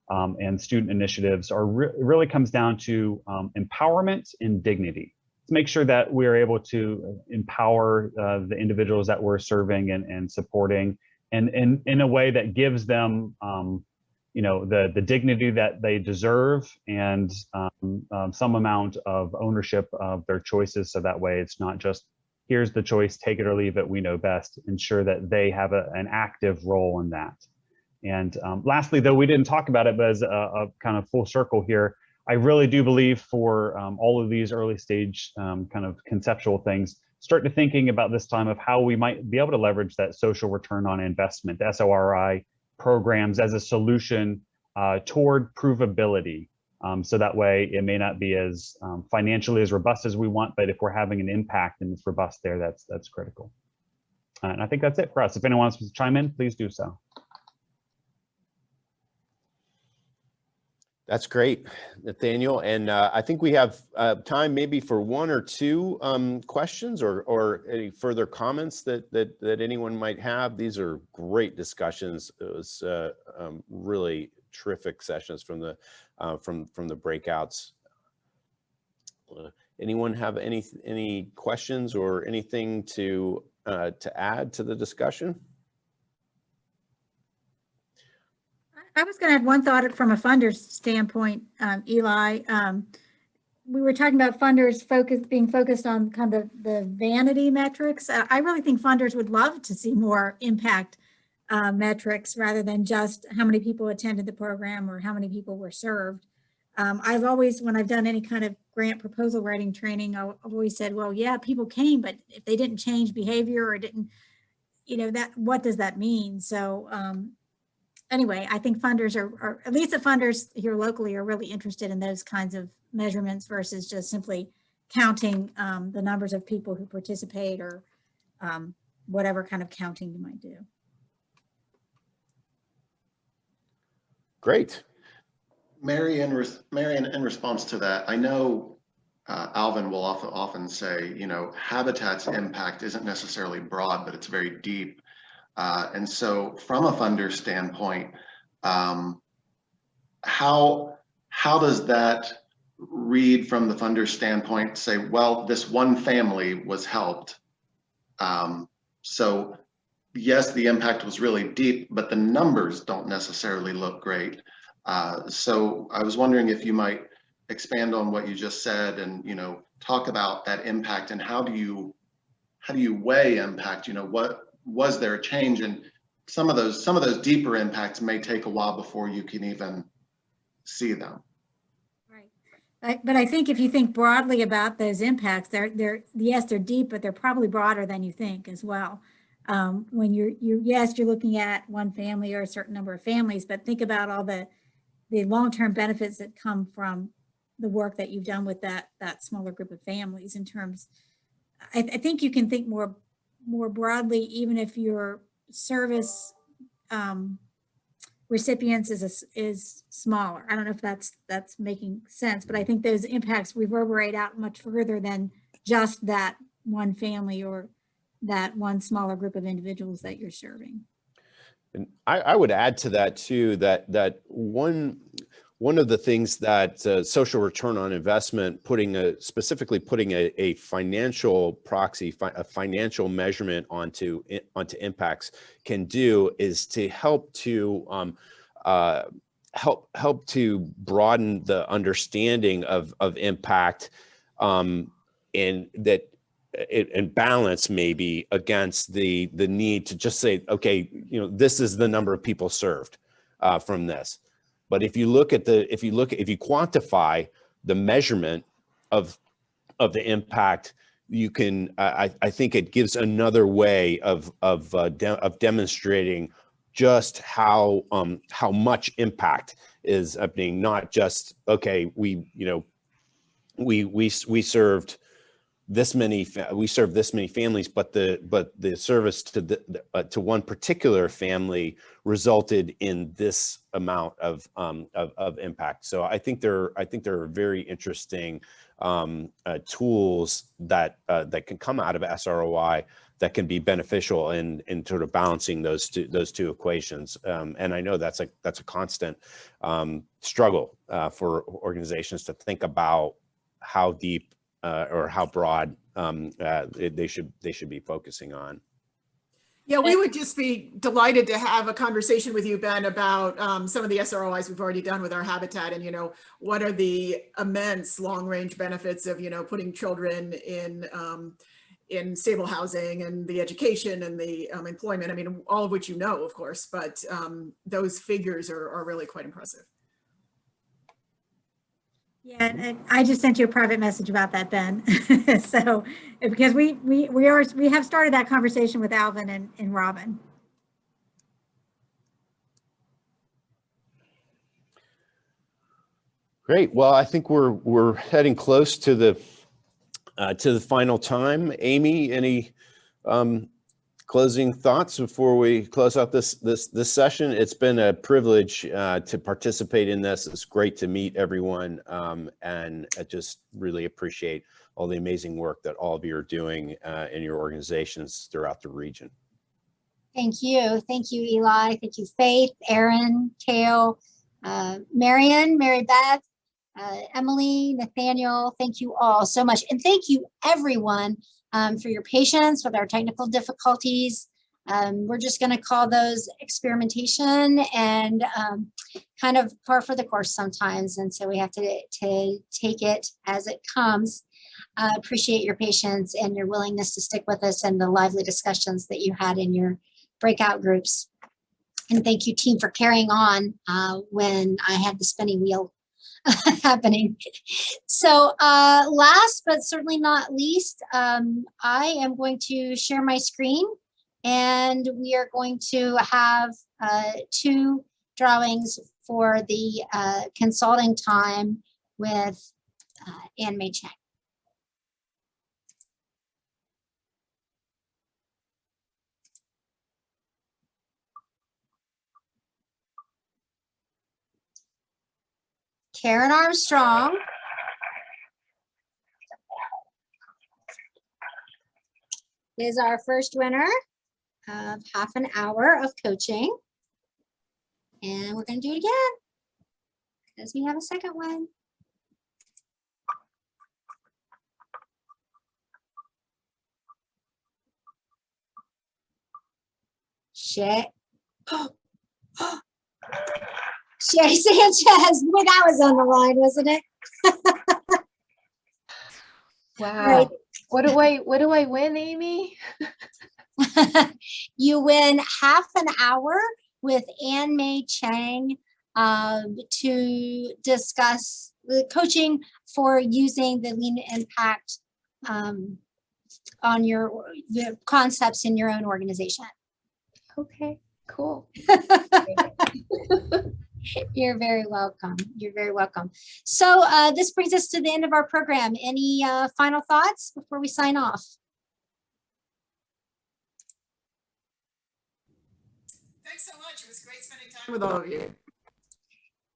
and student initiatives really comes down to empowerment and dignity. To make sure that we're able to empower the individuals that we're serving and supporting, and in a way that gives them the dignity that they deserve, and some amount of ownership of their choices, so that way it's not just here's the choice, take it or leave it, we know best. Ensure that they have an active role in that. And lastly, though we didn't talk about it, but as a kind of full circle here, I really do believe for all of these early stage kind of conceptual things, start to thinking about this time of how we might be able to leverage that social return on investment, SORI programs, as a solution toward provability. So that way it may not be as financially as robust as we want, but if we're having an impact and it's robust there, that's critical. And I think that's it for us. If anyone wants to chime in, please do so. That's great, Nathaniel. And I think we have time maybe for one or two questions or any further comments that anyone might have. These are great discussions. It was really terrific sessions from the breakouts. Anyone have any questions or anything to add to the discussion? I was going to add one thought from a funder's standpoint, Eli. We were talking about funders being focused on kind of the vanity metrics. I really think funders would love to see more impact metrics rather than just how many people attended the program or how many people were served. I've always, when I've done any kind of grant proposal writing training, I've always said, well, yeah, people came, but if they didn't change behavior or didn't, what does that mean? So anyway, I think funders are, at least the funders here locally are really interested in those kinds of measurements versus just simply counting the numbers of people who participate or whatever kind of counting you might do. Great. Mary, in response to that, I know Alvin will often say, Habitat's impact isn't necessarily broad, but it's very deep. And so from a funder standpoint, how does that read from the funder standpoint, say, well, this one family was helped. So yes, the impact was really deep, but the numbers don't necessarily look great. So I was wondering if you might expand on what you just said and, talk about that impact and how do you weigh impact? What was there a change? And some of those deeper impacts may take a while before you can even see them. Right. But I think if you think broadly about those impacts, they're deep, but they're probably broader than you think as well. When you're looking at one family or a certain number of families, but think about all the long-term benefits that come from the work that you've done with that smaller group of families. In terms, I think you can think more broadly, even if your service recipients is smaller. I don't know if that's making sense, but I think those impacts reverberate out much further than just that one family or that one smaller group of individuals that you're serving. And I would add to that too, that one of the things that social return on investment, specifically putting a financial proxy, a financial measurement onto impacts can do is to help to help to broaden the understanding of impact, and that and balance maybe against the need to just say, okay, this is the number of people served from this. But if you quantify the measurement of the impact, you can, I think it gives another way of demonstrating just how much impact is happening. Not just, okay, we served this many families, but the service to one particular family resulted in this amount of impact. So I think there are very interesting tools that can come out of SROI that can be beneficial in sort of balancing those two equations. And I know that's a constant struggle for organizations to think about how deep or how broad they should be focusing on. Yeah, we would just be delighted to have a conversation with you, Ben, about some of the SROIs we've already done with our habitat, and what are the immense long-range benefits of putting children in stable housing and the education and the employment. I mean, all of which of course, but those figures are really quite impressive. Yeah, and I just sent you a private message about that, Ben. So, because we have started that conversation with Alvin and Robin. Great. Well, I think we're heading close to the final time. Amy, any closing thoughts before we close out this session? It's been a privilege to participate in this. It's great to meet everyone, and I just really appreciate all the amazing work that all of you are doing in your organizations throughout the region. Thank you, Eli. Thank you, Faith, Aaron, Teo, Marion, Mary Beth, Emily, Nathaniel. Thank you all so much, and thank you everyone for your patience with our technical difficulties. We're just going to call those experimentation and kind of par for the course sometimes. And so we have to take it as it comes. Appreciate your patience and your willingness to stick with us and the lively discussions that you had in your breakout groups. And thank you, team, for carrying on when I had the spinning wheel happening. So last but certainly not least, I am going to share my screen, and we are going to have 2 drawings for the consulting time with Ann-May Chang. Karen Armstrong is our first winner of half an hour of coaching. And we're going to do it again because we have a second one. Shay. Shay Sanchez. Well, that was on the line, wasn't it? Wow. Right. What do I win, Amy? You win half an hour with Ann-May Chang to discuss the coaching for using the Lean Impact on the concepts in your own organization. Okay, cool. You're very welcome. You're very welcome. So this brings us to the end of our program. Any final thoughts before we sign off? Thanks so much. It was great spending time with all of you.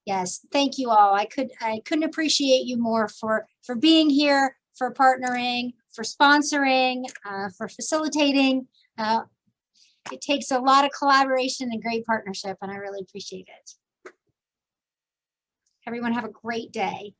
Yes, thank you all. I couldn't appreciate you more for being here, for partnering, for sponsoring, for facilitating. It takes a lot of collaboration and great partnership, and I really appreciate it. Everyone have a great day.